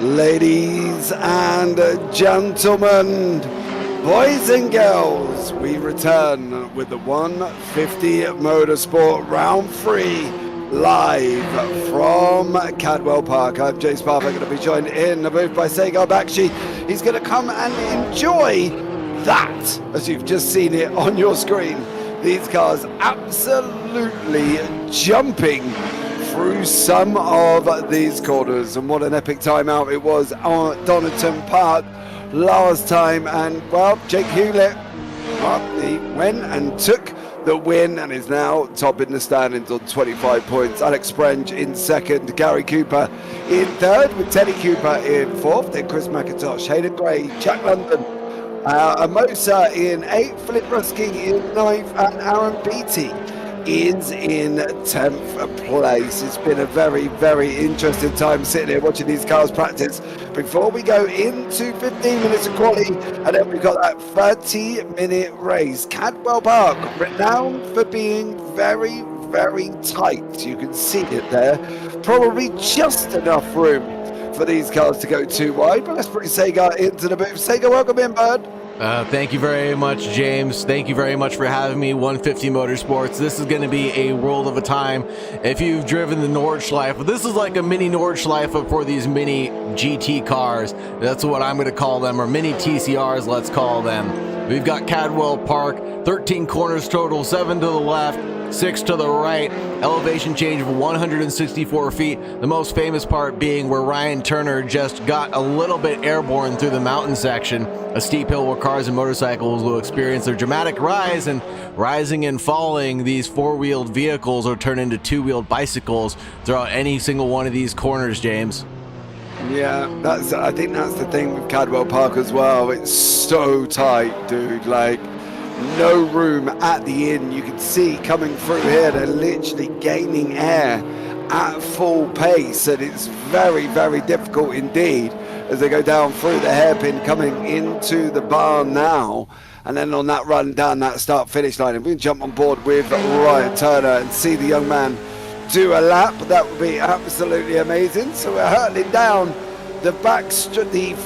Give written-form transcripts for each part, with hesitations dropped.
Ladies and gentlemen, boys and girls, we return with the 150 Motorsport Round 3 live from Cadwell Park. I'm James Parfitt, going to be joined in the booth by Saagar Bakashi. He's going to come and enjoy that, as you've just seen it on your screen. These cars absolutely jumping through some of these corners, and what an epic timeout it was on Donington Park last time. And well, Jake Hewlett, he went and took the win and is now top in the standings on 25 points. Alex Sprenge in second, Gary Cooper in third, with Teddy Cooper in fourth, then Chris McIntosh, Hayden Gray, Jack London, Amosa in eighth, Philip Ruskin in ninth, and Aaron Beattie is in 10th place. It's been a very, very interesting time sitting here watching these cars practice before we go into 15 minutes of quality, and then we've got that 30-minute race. Cadwell Park, renowned for being very, very tight. You can see it there. Probably just enough room for these cars to go too wide, but let's bring Saagar into the booth. Saagar, welcome in, bud. Thank you very much, James. Thank you very much for having me. 150 Motorsports. This is going to be a world of a time. If you've driven the Nordschleife, this is like a mini Nordschleife for these mini GT cars. That's what I'm going to call them, or mini TCRs, let's call them. We've got Cadwell Park, 13 corners total, 7 to the left, 6 to the right, elevation change of 164 feet. The most famous part being where Ryan Turner just got a little bit airborne through the mountain section, a steep hill where cars and motorcycles will experience their dramatic rise, and rising and falling, these four-wheeled vehicles will turn into two-wheeled bicycles throughout any single one of these corners, James. Yeah, I think that's the thing with Cadwell Park as well. It's so tight, dude. Like, no room at the inn. You can see coming through here, they're literally gaining air at full pace, and it's very, very difficult indeed as they go down through the hairpin, coming into the barn now. And then on that run down that start-finish line, if we can jump on board with Ryan Turner and see the young man do a lap, that would be absolutely amazing. So we're hurtling down the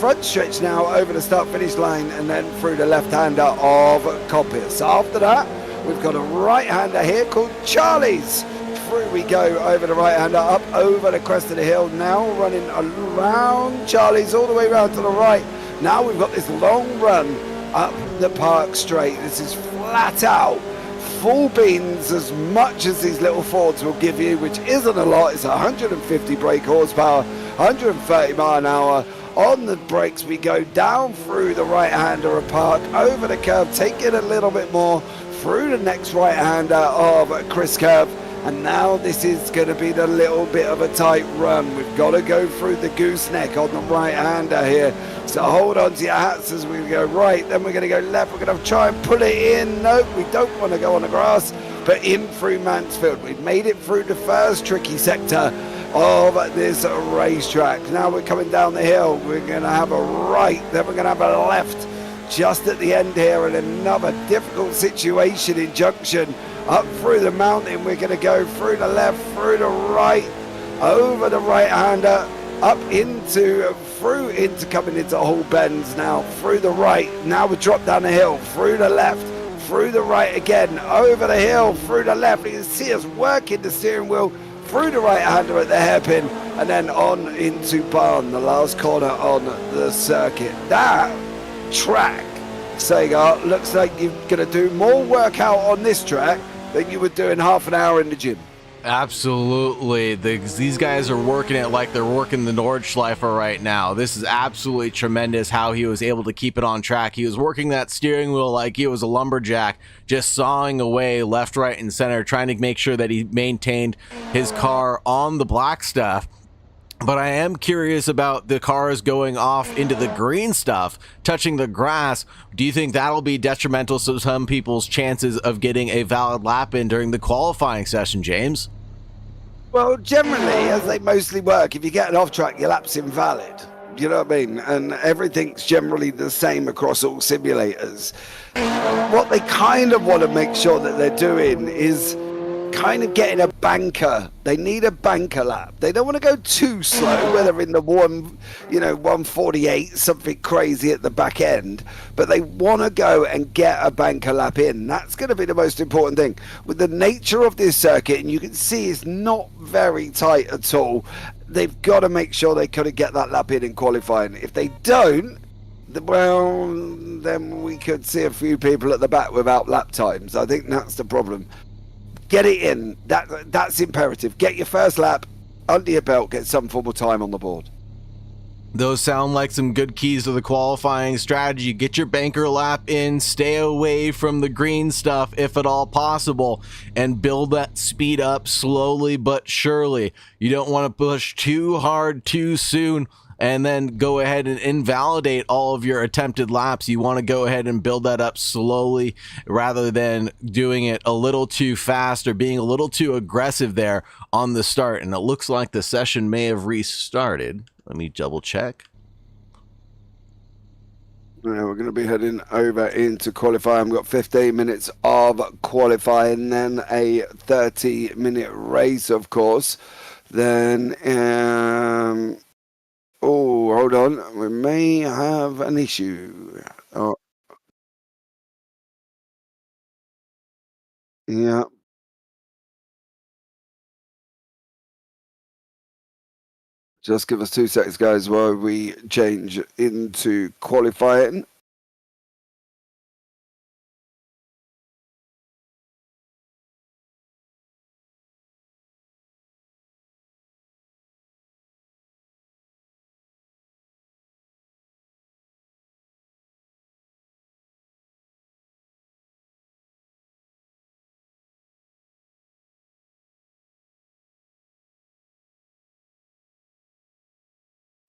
front stretch now over the start-finish line and then through the left-hander of Parfitt. So after that, we've got a right-hander here called Charlie's. Through we go over the right-hander, up over the crest of the hill, now running around Charlie's all the way around to the right. Now we've got this long run up the park straight. This is flat out full beans, as much as these little Fords will give you, which isn't a lot. It's 150 brake horsepower, 130 mile an hour. On the brakes we go down through the right-hander of Park, over the curve, take it a little bit more, through the next right-hander of Chris Curve. And now this is going to be the little bit of a tight run. We've got to go through the gooseneck on the right-hander here. So hold on to your hats as we go right. Then we're going to go left. We're going to try and pull it in. Nope, we don't want to go on the grass, but in through Mansfield. We've made it through the first tricky sector of this racetrack. Now we're coming down the hill. We're going to have a right. Then we're going to have a left just at the end here, and another difficult situation in junction. Up through the mountain, we're going to go through the left, through the right, over the right-hander, up into, through into, coming into Hall Bends now, through the right. Now we drop down the hill, through the left, through the right again, over the hill, through the left. You can see us working the steering wheel, through the right-hander at the hairpin, and then on into Barn, the last corner on the circuit. That track, Saagar, looks like you're going to do more workout on this track than you would do in half an hour in the gym. Absolutely. These guys are working it like they're working the Nordschleife right now. This is absolutely tremendous how he was able to keep it on track. He was working that steering wheel like he was a lumberjack, just sawing away left, right, and center, trying to make sure that he maintained his car on the black stuff. But I am curious about the cars going off into the green stuff, touching the grass. Do you think that'll be detrimental to some people's chances of getting a valid lap in during the qualifying session, James? Well, generally, as they mostly work, if you get an off track, your lap's invalid. You know what I mean? And everything's generally the same across all simulators. What they kind of want to make sure that they're doing is kind of getting a banker. They need a banker lap. They don't want to go too slow, whether in the 148, something crazy at the back end, but they want to go and get a banker lap in. That's going to be the most important thing. With the nature of this circuit, and you can see it's not very tight at all, they've got to make sure they could get that lap in qualifying. If they don't, well, then we could see a few people at the back without lap times. I think that's the problem. Get it in. That's imperative. Get your first lap under your belt. Get some form of time on the board. Those sound like some good keys to the qualifying strategy. Get your banker lap in, stay away from the green stuff if at all possible, and build that speed up slowly but surely. You don't want to push too hard too soon and then go ahead and invalidate all of your attempted laps. You want to go ahead and build that up slowly rather than doing it a little too fast or being a little too aggressive there on the start. And it looks like the session may have restarted. Let me double check. Now we're going to be heading over into qualifying. We've got 15 minutes of qualifying, then a 30-minute race, of course. Then, oh, hold on. We may have an issue. Oh, yeah. Just give us 2 seconds, guys, while we change into qualifying.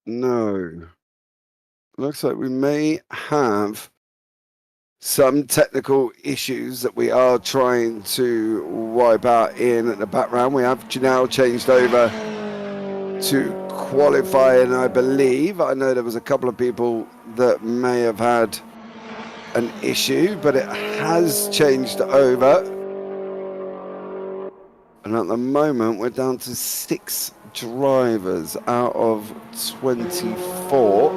No. Looks like we may have some technical issues that we are trying to wipe out in the background. We have now changed over to qualifying, I believe. I know there was a couple of people that may have had an issue, but it has changed over. And at the moment, we're down to 6 drivers out of 24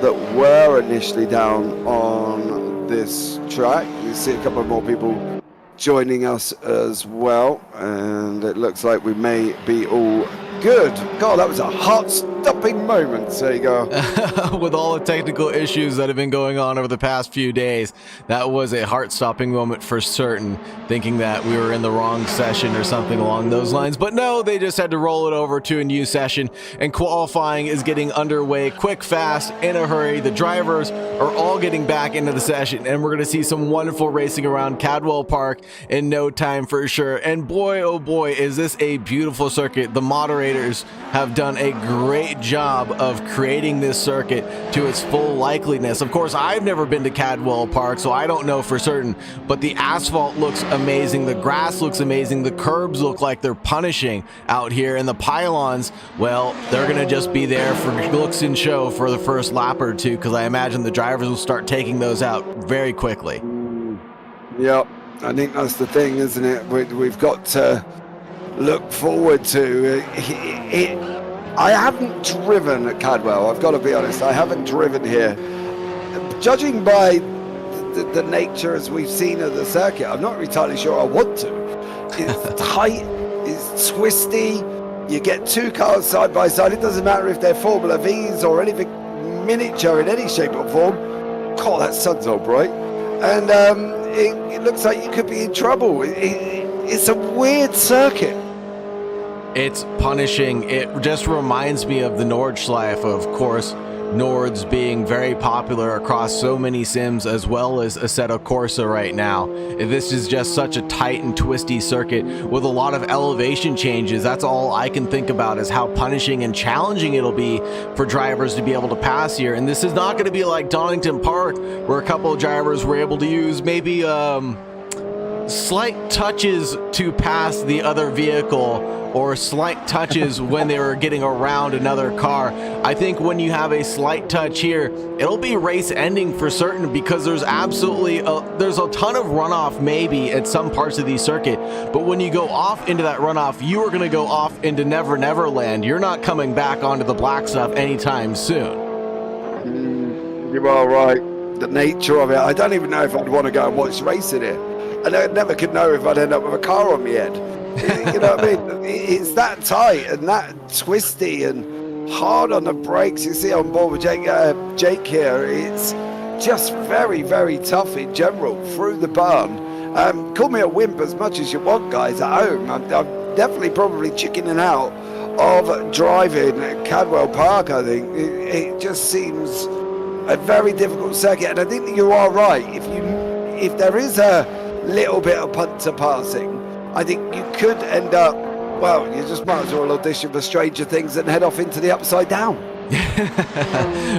that were initially down on this track. You see a couple of more people joining us as well, and it looks like we may be all good. God, that was a heart-stopping moment, Saagar. With all the technical issues that have been going on over the past few days, that was a heart-stopping moment for certain, thinking that we were in the wrong session or something along those lines. But no, they just had to roll it over to a new session, and qualifying is getting underway quick, fast, in a hurry. The drivers are all getting back into the session, and we're going to see some wonderful racing around Cadwell Park in no time for sure. And boy, oh boy, is this a beautiful circuit. The moderators have done a great job of creating this circuit to its full likeliness. Of course, I've never been to Cadwell Park, so I don't know for certain, but the asphalt looks amazing, the grass looks amazing, the curbs look like they're punishing out here, and the pylons, well, they're gonna just be there for looks and show for the first lap or two, because I imagine the drivers will start taking those out very quickly. Yep, I think that's the thing, isn't it? We've got to look forward to it. I haven't driven at Cadwell, I've got to be honest. I haven't driven here. Judging by the nature as we've seen of the circuit, I'm not entirely sure I want to. It's tight, it's twisty, you get 2 cars side by side. It doesn't matter if they're Formula Vs or anything miniature in any shape or form. God, that sun's all bright. And it looks like you could be in trouble. It's a weird circuit. It's punishing. It just reminds me of the Nordschleife, of course. Nords being very popular across so many sims, as well as Assetto Corsa right now. This is just such a tight and twisty circuit with a lot of elevation changes. That's all I can think about, is how punishing and challenging it'll be for drivers to be able to pass here. And this is not going to be like Donington Park, where a couple of drivers were able to use maybe slight touches to pass the other vehicle, or slight touches when they were getting around another car. I think when you have a slight touch here, it'll be race ending for certain, because there's absolutely there's a ton of runoff maybe at some parts of the circuit, but when you go off into that runoff, you are going to go off into Never Never Land. You're not coming back onto the black stuff anytime soon. You are right. The nature of it, I don't even know if I'd want to go and watch racing here. And I never could know if I'd end up with a car on my head. You know what I mean? It's that tight and that twisty and hard on the brakes. You see on board with Jake here, it's just very, very tough in general through the barn. Call me a wimp as much as you want, guys, at home. I'm definitely probably chickening out of driving at Cadwell Park, I think. It just seems a very difficult circuit. And I think that you are right. If there is a little bit of punter passing, I think you could end up, well, you just might as well audition for Stranger Things and head off into the Upside Down.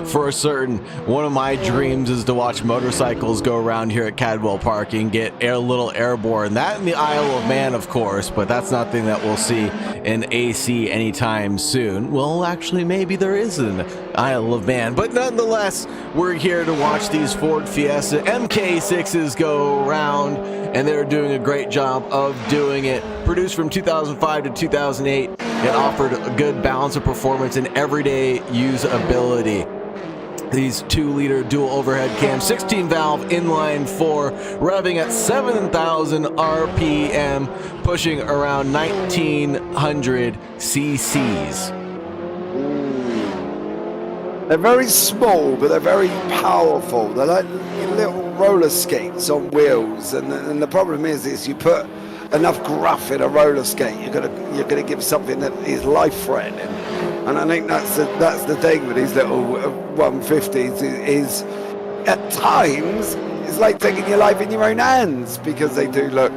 For certain, one of my dreams is to watch motorcycles go around here at Cadwell Park and get a little airborne. That in the Isle of Man, of course, but that's nothing that we'll see in AC anytime soon. Well, actually, maybe there is an Isle of Man, but nonetheless, we're here to watch these Ford Fiesta MK6s go around, and they're doing a great job of doing it. Produced from 2005 to 2008, it offered a good balance of performance and everyday usability. These 2-liter dual overhead cam, 16-valve inline 4, revving at 7,000 RPM, pushing around 1,900 cc's. They're very small, but they're very powerful. They're like little roller skates on wheels, and the problem is you put enough gruff in a roller skate, you're gonna give something that is life-threatening. And I think that's the thing with these little 150s is at times it's like taking your life in your own hands, because they do look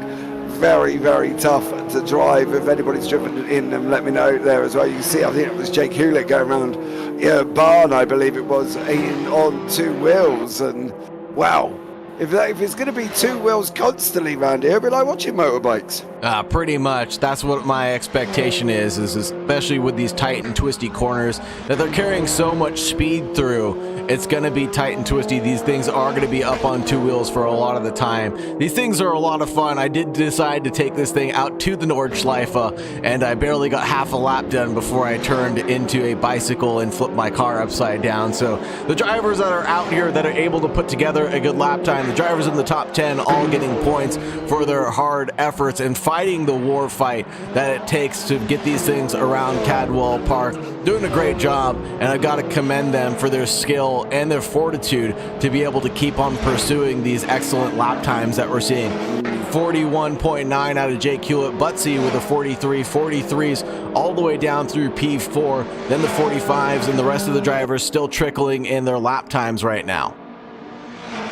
very, very tough to drive. If anybody's driven in them, let me know there as well. You can see, I think it was Jake Hewlett going around Barn, I believe it was, on 2 wheels. And wow, if it's going to be 2 wheels constantly around here, it'll be like watching motorbikes. Pretty much. That's what my expectation is especially with these tight and twisty corners that they're carrying so much speed through. It's going to be tight and twisty. These things are going to be up on 2 wheels for a lot of the time. These things are a lot of fun. I did decide to take this thing out to the Nordschleife, and I barely got half a lap done before I turned into a bicycle and flipped my car upside down. So the drivers that are out here that are able to put together a good lap time, the drivers in the top 10 all getting points for their hard efforts and fighting the war fight that it takes to get these things around Cadwell Park. Doing a great job, and I've got to commend them for their skill and their fortitude to be able to keep on pursuing these excellent lap times that we're seeing. 41.9 out of Jake Hewlett, Butsy with a 43, 43s all the way down through P4, then the 45s, and the rest of the drivers still trickling in their lap times right now.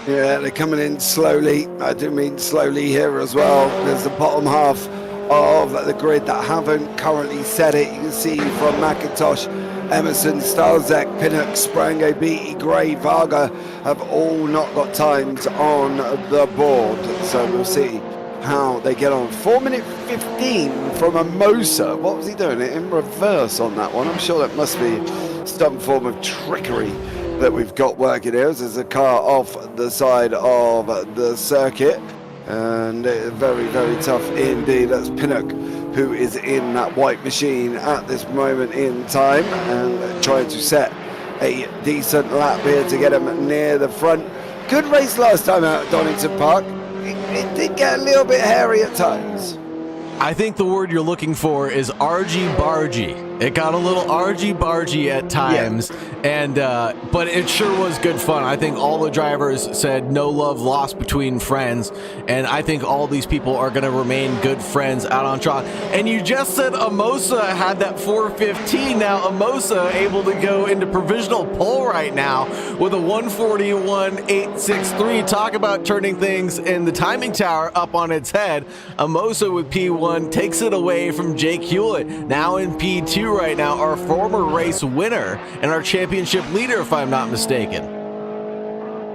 Yeah, they're coming in slowly. I do mean slowly here as well. There's the bottom half of the grid that haven't currently set it. You can see from McIntosh, Emerson, Stalzek, Pinnock, Sprango, Beatty, Gray, Varga have all not got times on the board. So we'll see how they get on. 4-minute 15 from Amosa. What was he doing? In reverse on that one. I'm sure that must be some form of trickery that we've got working here. There's a car off the side of the circuit, and very, very tough indeed. That's Pinnock, who is in that white machine at this moment in time and trying to set a decent lap here to get him near the front. Good race last time out at Donington Park. It did get a little bit hairy at times. I think the word you're looking for is argy-bargy. It got a little argy-bargy at times, and but it sure was good fun. I think all the drivers said no love lost between friends, and I think all these people are going to remain good friends out on track. And you just said Amosa had that 415. Now Amosa able to go into provisional pole right now with a 141.863. Talk about turning things in the timing tower up on its head. Amosa with P1 takes it away from Jake Hewlett. Now in P2 right now, our former race winner and our championship leader, if I'm not mistaken.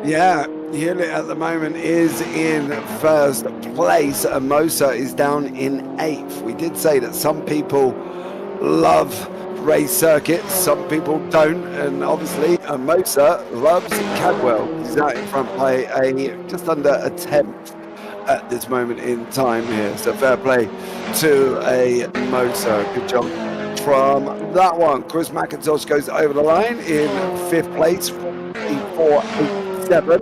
Yeah, Hewlett at the moment is in first place. Amosa is down in 8th. We did say that some people love race circuits, some people don't, and obviously Amosa loves Cadwell. He's out in front by just under a 10th at this moment in time here. So fair play to Amosa. Good job from that one. Chris McIntosh goes over the line in 5th place, 4.87.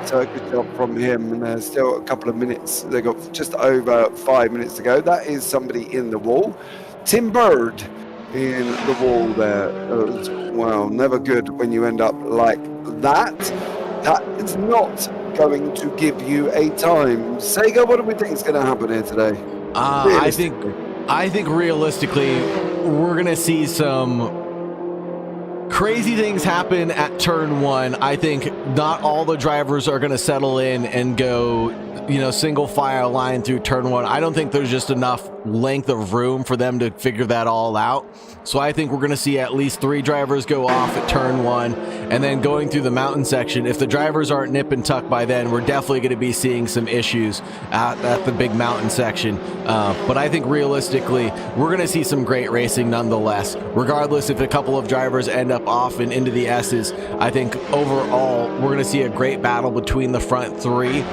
So good job from him. And there's still a couple of minutes. They've got just over 5 minutes to go. That is somebody in the wall. Tim Bird in the wall there as well. Never good when you end up like that. That is not going to give you a time. Saagar, what do we think is going to happen here today? I think realistically, we're going to see some crazy things happen at turn 1. I think not all the drivers are going to settle in and go, single file line through turn 1. I don't think there's just enough length of room for them to figure that all out. So I think we're going to see at least 3 drivers go off at turn 1, and then going through the mountain section. If the drivers aren't nip and tuck by then, we're definitely going to be seeing some issues at the big mountain section. But I think realistically, we're going to see some great racing nonetheless. Regardless if a couple of drivers end up off and into the S's, I think overall we're going to see a great battle between the front 3.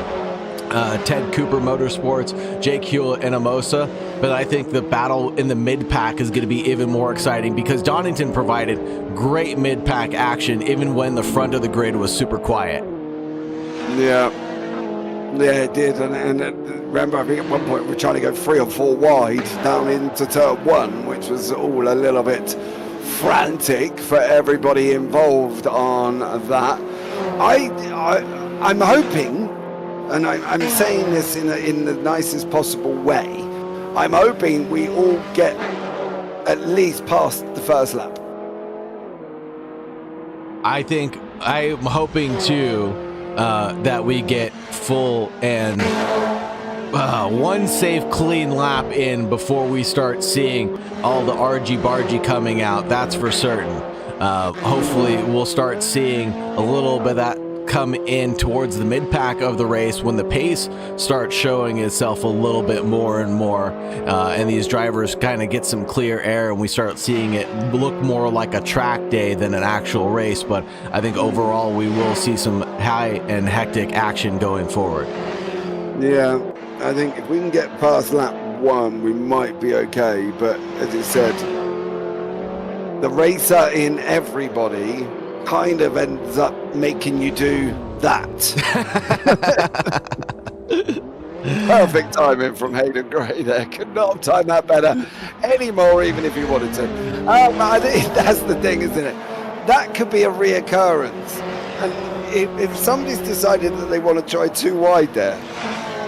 Ted Cooper Motorsports, Jake Hewlett, and Amosa. But I think the battle in the mid-pack is going to be even more exciting because Donington provided great mid-pack action even when the front of the grid was super quiet. Yeah, it did. And remember, I think at one point we were trying to go 3 or 4 wide down into turn 1, which was all a little bit frantic for everybody involved on that. I'm hoping, and I'm saying this in the nicest possible way, I'm hoping we all get at least past the first lap. I'm hoping too that we get full and one safe, clean lap in before we start seeing all the argy-bargy coming out. That's for certain. Hopefully, we'll start seeing a little bit of that come in towards the mid-pack of the race when the pace starts showing itself a little bit more and more, and these drivers kind of get some clear air, and we start seeing it look more like a track day than an actual race. But I think overall we will see some high and hectic action going forward. Yeah, I think if we can get past lap 1, we might be okay. But as you said, the racer in everybody kind of ends up making you do that. Perfect timing from Hayden Gray there. Could not have timed that better anymore, even if you wanted to. I think that's the thing, isn't it? That could be a reoccurrence. And if somebody's decided that they want to try too wide there,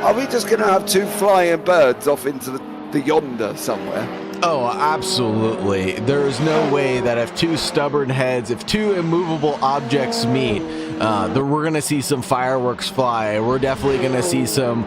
are we just going to have 2 flying birds off into the yonder somewhere? Oh, absolutely. There is no way that if 2 stubborn heads, if 2 immovable objects meet, that we're going to see some fireworks fly. We're definitely going to see some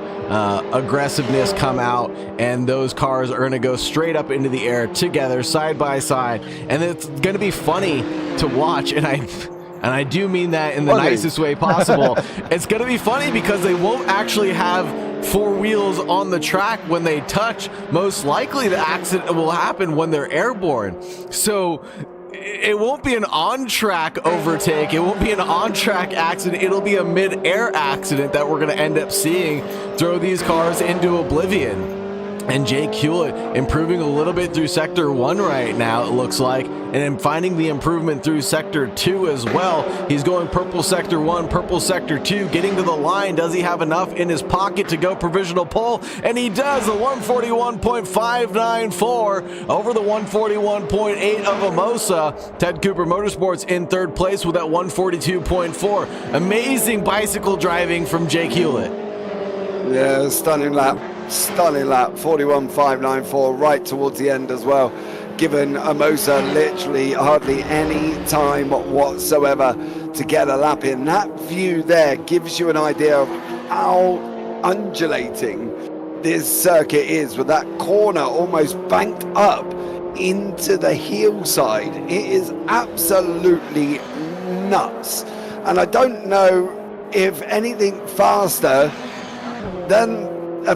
aggressiveness come out, and those cars are going to go straight up into the air together, side by side, and it's going to be funny to watch. And I do mean that in the nicest way possible. It's going to be funny because they won't actually have 4 wheels on the track when they touch. Most likely the accident will happen when they're airborne. So it won't be an on-track overtake. It won't be an on-track accident. It'll be a mid-air accident that we're going to end up seeing throw these cars into oblivion. And Jake Hewlett improving a little bit through Sector 1 right now, it looks like, and finding the improvement through Sector 2 as well. He's going purple Sector 1, purple Sector 2, getting to the line. Does he have enough in his pocket to go provisional pole? And he does, a 141.594 over the 141.8 of Amosa. Ted Cooper Motorsports in 3rd place with that 142.4. Amazing bicycle driving from Jake Hewlett. Yeah, stunning lap, 41.594 right towards the end as well, given Amosa literally hardly any time whatsoever to get a lap in. That view there gives you an idea of how undulating this circuit is, with that corner almost banked up into the hillside. It is absolutely nuts, and I don't know if anything faster than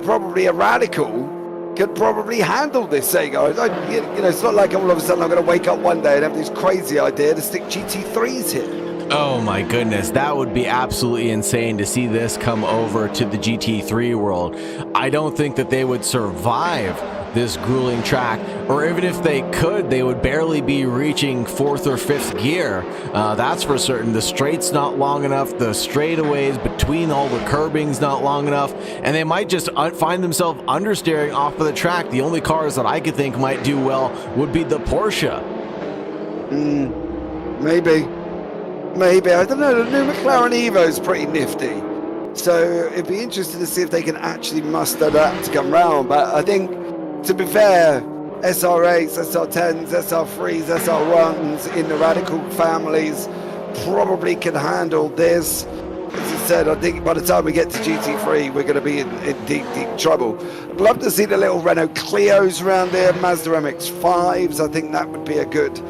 probably a Radical could probably handle this, Saagar. It's not like all of a sudden I'm going to wake up one day and have this crazy idea to stick GT3s here. Oh my goodness, that would be absolutely insane to see this come over to the GT3 world. I don't think that they would survive this grueling track, or even if they could, they would barely be reaching 4th or 5th gear. That's for certain. The straight's not long enough, the straightaways between all the curbing's not long enough, and they might just find themselves understeering off of the track. The only cars that I could think might do well would be the Porsche. Maybe. I don't know. The new McLaren Evo's pretty nifty, so it'd be interesting to see if they can actually muster that to come round. But I think, to be fair, SR8s, SR10s, SR3s, SR1s in the Radical families probably can handle this. As I said, I think by the time we get to GT3, we're going to be in deep trouble. I'd love to see the little Renault Clios around there, Mazda MX-5s. I think that would be a good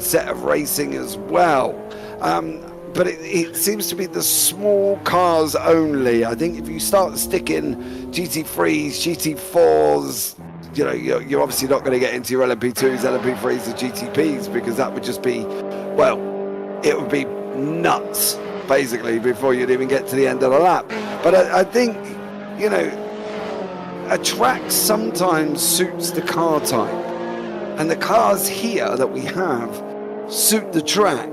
set of racing as well. But it seems to be the small cars only. I think if you start sticking GT3s, GT4s, you're obviously not going to get into your LMP2s, LMP3s, or GTPs, because that would just be, well, it would be nuts, basically, before you'd even get to the end of the lap. But I think, a track sometimes suits the car type. And the cars here that we have suit the track.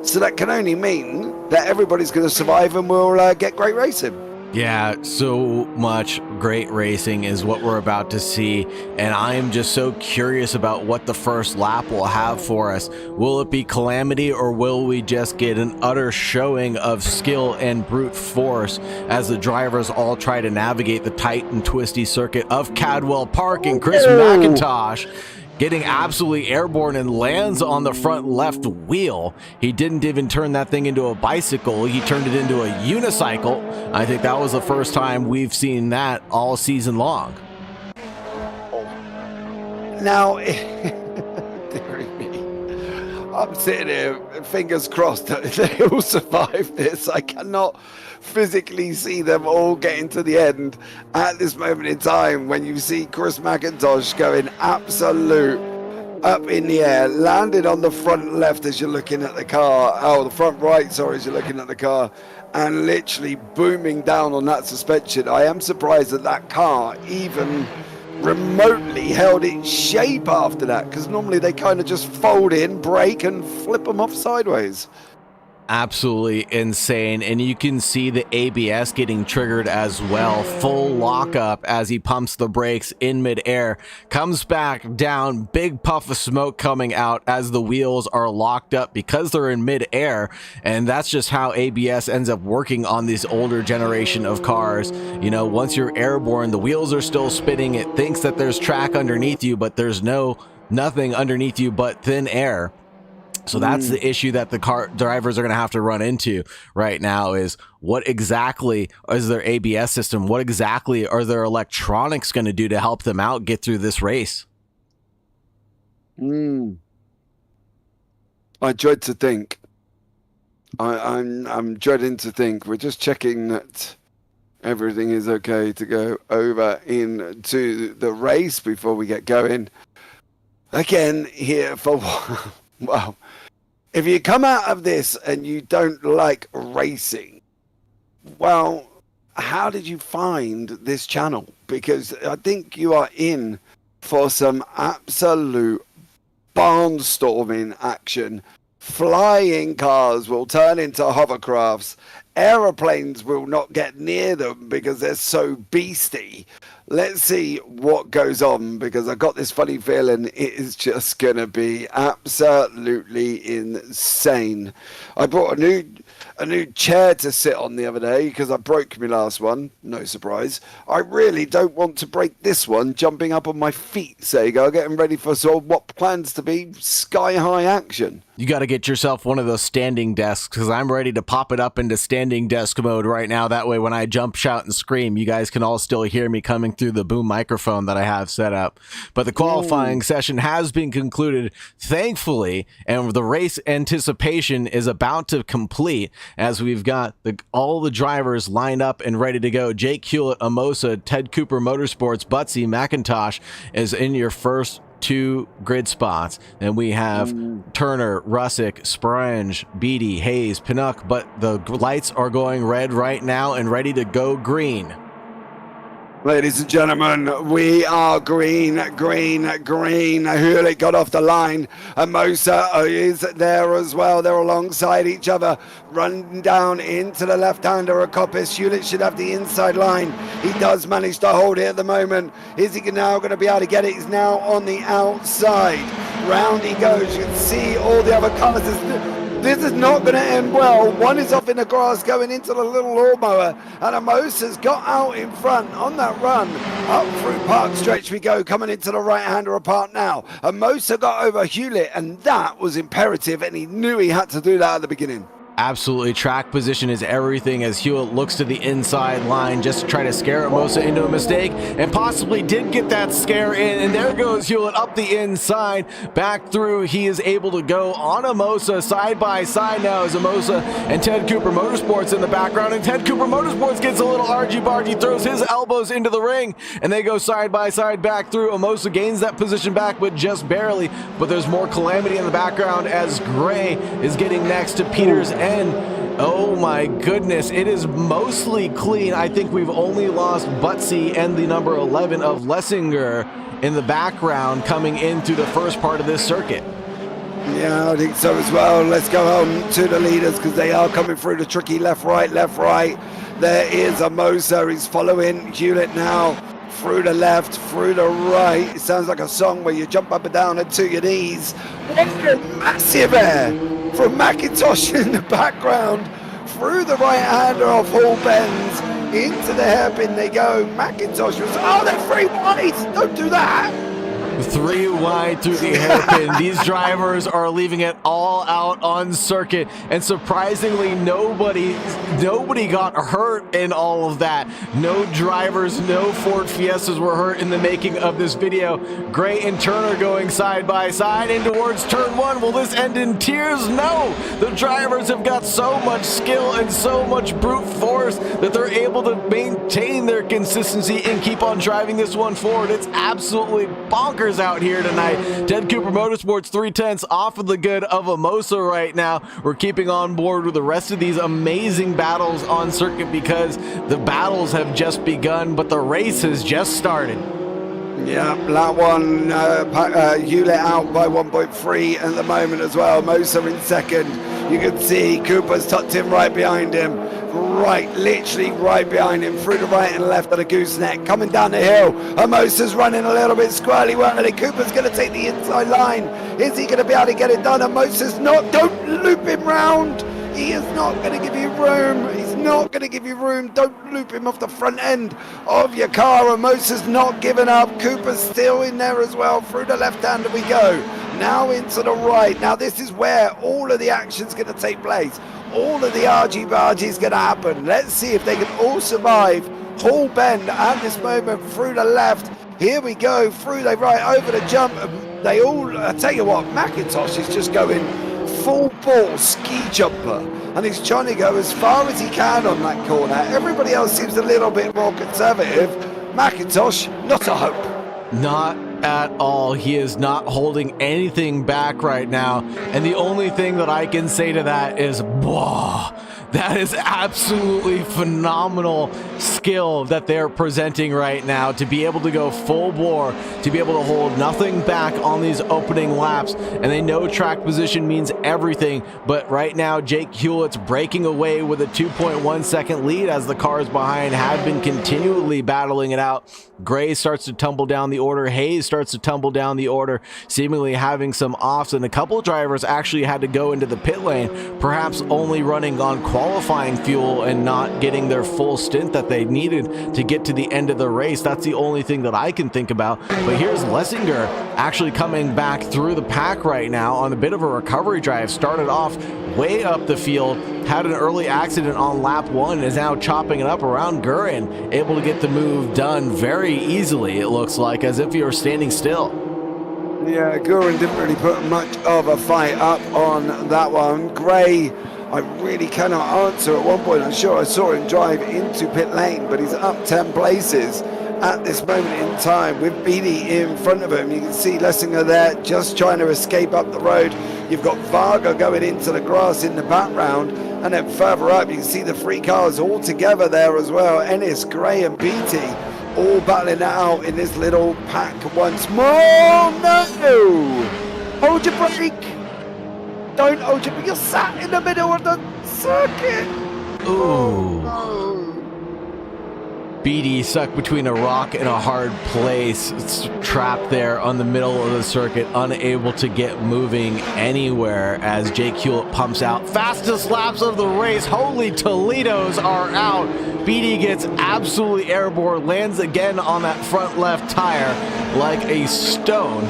So that can only mean that everybody's going to survive and we'll get great racing. Yeah, so much great racing is what we're about to see, and I am just so curious about what the first lap will have for us. Will it be calamity, or will we just get an utter showing of skill and brute force as the drivers all try to navigate the tight and twisty circuit of Cadwell Park? And Chris McIntosh getting absolutely airborne and lands on the front left wheel. He didn't even turn that thing into a bicycle. He turned it into a unicycle. I think that was the first time we've seen that all season long. Now, dearie me, I'm sitting here, fingers crossed that they all survive this. I cannot physically see them all getting to the end at this moment in time when you see Chris McIntosh going absolute up in the air, landed on the front left as you're looking at the car, the front right, sorry, as you're looking at the car, and literally booming down on that suspension. I am surprised that that car even remotely held its shape after that, because normally they kind of just fold in, brake, and flip them off sideways. Absolutely insane. And you can see the ABS getting triggered as well. Full lockup as he pumps the brakes in midair, comes back down, big puff of smoke coming out as the wheels are locked up because they're in midair. And that's just how ABS ends up working on this older generation of cars. You know, once you're airborne, the wheels are still spinning. It thinks that there's track underneath you, but there's nothing underneath you but thin air. So that's the issue that the car drivers are going to have to run into right now, is what exactly is their ABS system? What exactly are their electronics going to do to help them out get through this race? I dread to think. I'm dreading to think. We're just checking that everything is okay to go over into the race before we get going. Again, here for well, if you come out of this and you don't like racing, well, how did you find this channel? Because I think you are in for some absolute barnstorming action. Flying cars will turn into hovercrafts. Aeroplanes will not get near them because they're so beastie. Let's see what goes on, because I got this funny feeling it is just going to be absolutely insane. I brought a new chair to sit on the other day because I broke my last one. No surprise. I really don't want to break this one jumping up on my feet, Saagar, getting ready for sort of what plans to be sky-high action. You got to get yourself one of those standing desks, because I'm ready to pop it up into standing desk mode right now. That way when I jump, shout, and scream, you guys can all still hear me coming through the boom microphone that I have set up. But the qualifying session has been concluded, thankfully, and the race anticipation is about to complete as we've got all the drivers lined up and ready to go. Jake Hewlett, Amosa, Ted Cooper Motorsports, Butsy, McIntosh is in your first two grid spots. And we have Turner, Russick, Sprange, Beatty, Hayes, Pinnock, but the lights are going red right now and ready to go green. Ladies and gentlemen, we are green. Hewlett got off the line. Amosa is there as well. They're alongside each other. Run down into the left-hander of Coppice. Hewlett should have the inside line. He does manage to hold it at the moment. Is he now going to be able to get it? He's now on the outside. Round he goes. You can see all the other cars. This is not going to end well. One is off in the grass going into the little lawnmower, and Amosa's got out in front on that run. Up through Park Stretch we go, coming into the right-hander of Park now. Amosa got over Hewlett, and that was imperative, and he knew he had to do that at the beginning. Absolutely. Track position is everything as Hewlett looks to the inside line just to try to scare Amosa into a mistake, and possibly did get that scare in. And there goes Hewlett up the inside, back through. He is able to go on Amosa side by side now as Amosa and Ted Cooper Motorsports in the background. And Ted Cooper Motorsports gets a little argy-bargy, throws his elbows into the ring, and they go side by side back through. Amosa gains that position back, but just barely. But there's more calamity in the background as Gray is getting next to Peters. And oh my goodness, it is mostly clean. I think we've only lost Butsy and the number 11 of Lessinger in the background coming into the first part of this circuit. Yeah, I think so as well. Let's go home to the leaders because they are coming through the tricky left, right. There is Amosa. He's following Hewlett now. Through the left, through the right. It sounds like a song where you jump up and down and to your knees. What a massive air from McIntosh in the background. Through the right-hander off Hall Bends. Into the hairpin they go. McIntosh was, they're free wide. Don't do that. 3 wide through the hairpin. These drivers are leaving it all out on circuit, and surprisingly nobody got hurt in all of that. No drivers, no Ford Fiestas were hurt in the making of this video. Gray and Turner going side by side in towards turn 1. Will this end in tears? No! The drivers have got so much skill and so much brute force that they're able to maintain their consistency and keep on driving this one forward. It's absolutely bonkers out here tonight. Ted Cooper Motorsports 3/10 off of the good of a Mosa right now. We're keeping on board with the rest of these amazing battles on circuit because the battles have just begun, but the race has just started. Yeah, that one, Hewlett out by 1.3 at the moment as well. Mosa in second. You can see Cooper's tucked in right behind him. Right, literally right behind him, through the right and left of the gooseneck, coming down the hill. Mosa's running a little bit squirrely, and Cooper's going to take the inside line. Is he going to be able to get it done? And Mosa's not. Don't loop him round. He is not going to give you room. He's not going to give you room. Don't loop him off the front end of your car. And Mosa's not giving up. Cooper's still in there as well. Through the left hand we go. Now into the right. Now this is where all of the action's going to take place. All of the argy-bargy is going to happen. Let's see if they can all survive. Hall bend at this moment through the left. Here we go through the right over the jump. They all, I tell you what, McIntosh is just going full ball ski jumper, and he's trying to go as far as he can on that corner. Everybody else seems a little bit more conservative. McIntosh, not a hope. Not at all. He is not holding anything back right now, and the only thing that I can say to that is, whoa, that is absolutely phenomenal skill that they're presenting right now, to be able to go full bore, to be able to hold nothing back on these opening laps. And they know track position means everything, but right now Jake Hewlett's breaking away with a 2.1 second lead as the cars behind have been continually battling it out. Gray starts to tumble down the order. Hayes starts to tumble down the order, seemingly having some offs, and a couple of drivers actually had to go into the pit lane, perhaps only running on qualifying fuel and not getting their full stint that they needed to get to the end of the race. That's the only thing that I can think about. But here's Lessinger actually coming back through the pack right now on a bit of a recovery drive. Started off way up the field, had an early accident on lap 1, is now chopping it up around Gurin, able to get the move done very easily, it looks like, as if he were standing still. Yeah, Gurin didn't really put much of a fight up on that one. Gray, I really cannot answer. At one point, I'm sure I saw him drive into pit lane, but he's up 10 places at this moment in time with Beattie in front of him. You can see Lessinger there just trying to escape up the road. You've got Varga going into the grass in the background, and then further up you can see the 3 cars all together there as well. Ennis, Gray and Beattie all battling it out in this little pack once more. No! Hold your brake! Don't hold your brake, you're sat in the middle of the circuit! Ooh. Beattie stuck between a rock and a hard place. It's trapped there on the middle of the circuit, unable to get moving anywhere as Jake Hewlett pumps out. Fastest laps of the race. Holy Toledos are out. Beattie gets absolutely airborne, lands again on that front left tire like a stone,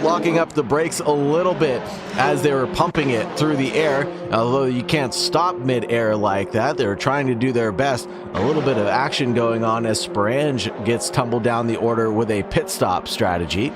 locking up the brakes a little bit as they were pumping it through the air. Although you can't stop mid-air like that, they were trying to do their best. A little bit of action going on as Sperange gets tumbled down the order with a pit stop strategy.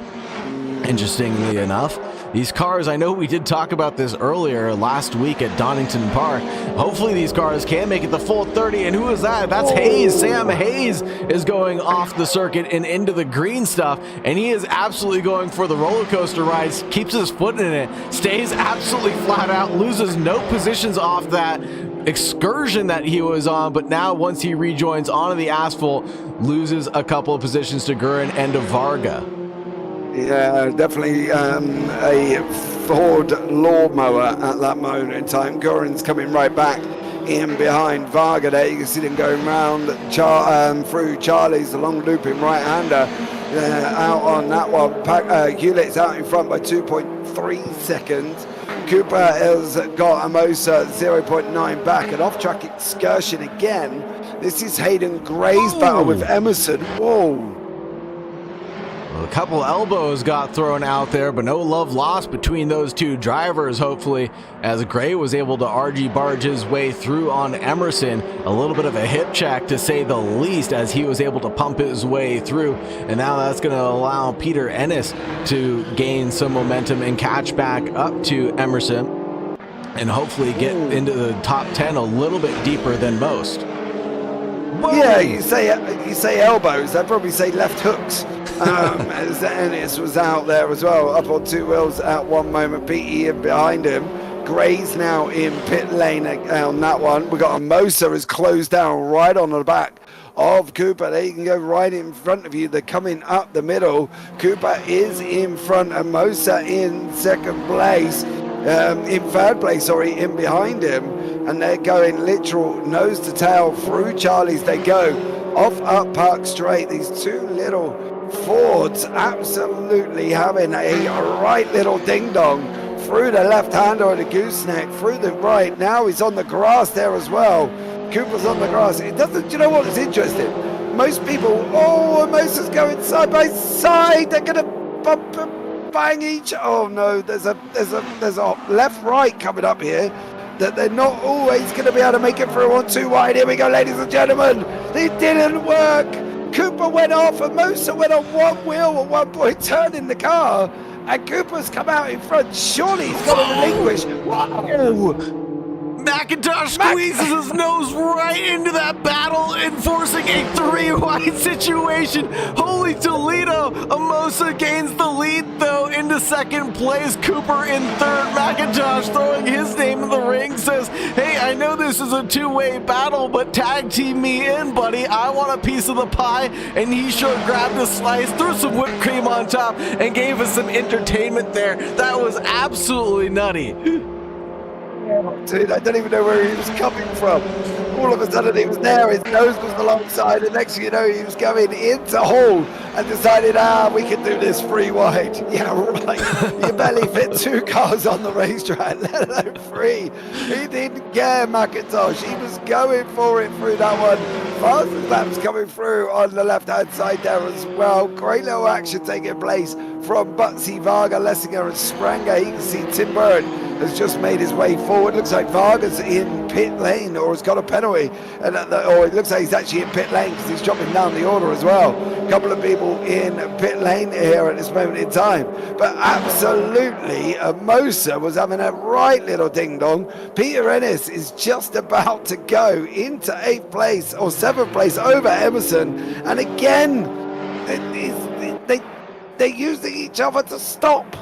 Interestingly enough, these cars, I know we did talk about this earlier last week at Donington Park. Hopefully these cars can make it the full 30. And who is that? That's Hayes. Sam Hayes is going off the circuit and into the green stuff. And he is absolutely going for the roller coaster rides. Keeps his foot in it. Stays absolutely flat out. Loses no positions off that excursion that he was on. But now once he rejoins onto the asphalt, loses a couple of positions to Gurin and to Varga. Yeah, definitely a Ford lawnmower at that moment in time. Gurin's coming right back in behind Varga there. You can see them going round through Charlie's, the long looping right-hander out on that one. Hewlett's out in front by 2.3 seconds. Cooper has got a Mosa 0.9 back. An off-track excursion again. This is Hayden Gray's battle with Emerson. Whoa. A couple elbows got thrown out there, but no love lost between those two drivers, hopefully, as Gray was able to argy-barge his way through on Emerson. A little bit of a hip check, to say the least, as he was able to pump his way through. And now that's going to allow Peter Ennis to gain some momentum and catch back up to Emerson, and hopefully get into the top 10 a little bit deeper than most. Whoa. Yeah, you say elbows, I'd probably say left hooks. As Ennis was out there as well, up on two wheels at one moment. Petey in behind him. Gray's now in pit lane on that one. We got a Mosa is closed down right on the back of Cooper. They can go right in front of you. They're coming up the middle. Cooper is in front and Mosa in second place. In third place, sorry, in behind him. And they're going literal nose to tail through Charlie's. They go off up Park Straight. These two little Fords absolutely having a right little ding-dong through the left-hander or the gooseneck, through the right. Now he's on the grass there as well. Cooper's on the grass. It doesn't, do you know what is interesting? Most people, Mosa's going side by side. They're going to bump and bang each. Oh no, there's a left-right coming up here that they're not always going to be able to make it through on two wide. Here we go, ladies and gentlemen. It didn't work. Cooper went off and Mosa went on one wheel at one point, turning the car, and Cooper's come out in front. Surely he's got to relinquish. Wow. McIntosh squeezes his nose right into that battle, enforcing a three-wide situation. Holy Toledo! Amosa gains the lead, though, into second place. Cooper in third. McIntosh throwing his name in the ring, says, hey, I know this is a two-way battle, but tag team me in, buddy. I want a piece of the pie. And he sure grabbed a slice, threw some whipped cream on top, and gave us some entertainment there. That was absolutely nutty. Dude, I don't even know where he was coming from. All of a sudden he was there, his nose was alongside, and next thing you know he was going into Hall and decided, we can do this free wide. Yeah, right. You barely fit two cars on the racetrack, let alone three. He didn't care, McIntosh. He was going for it through that one. Fastest laps coming through on the left-hand side there as well. Great little action taking place from Butsy, Varga, Lessinger and Spranger. You can see Tim Byrne has just made his way forward. Looks like Varga's in pit lane or has got a penalty. Or it looks like he's actually in pit lane because he's dropping down the order as well. A couple of people in pit lane here at this moment in time. But absolutely, Mosa was having a right little ding-dong. Peter Ennis is just about to go into 8th place or 7th place over Emerson. And again, they're using each other to stop.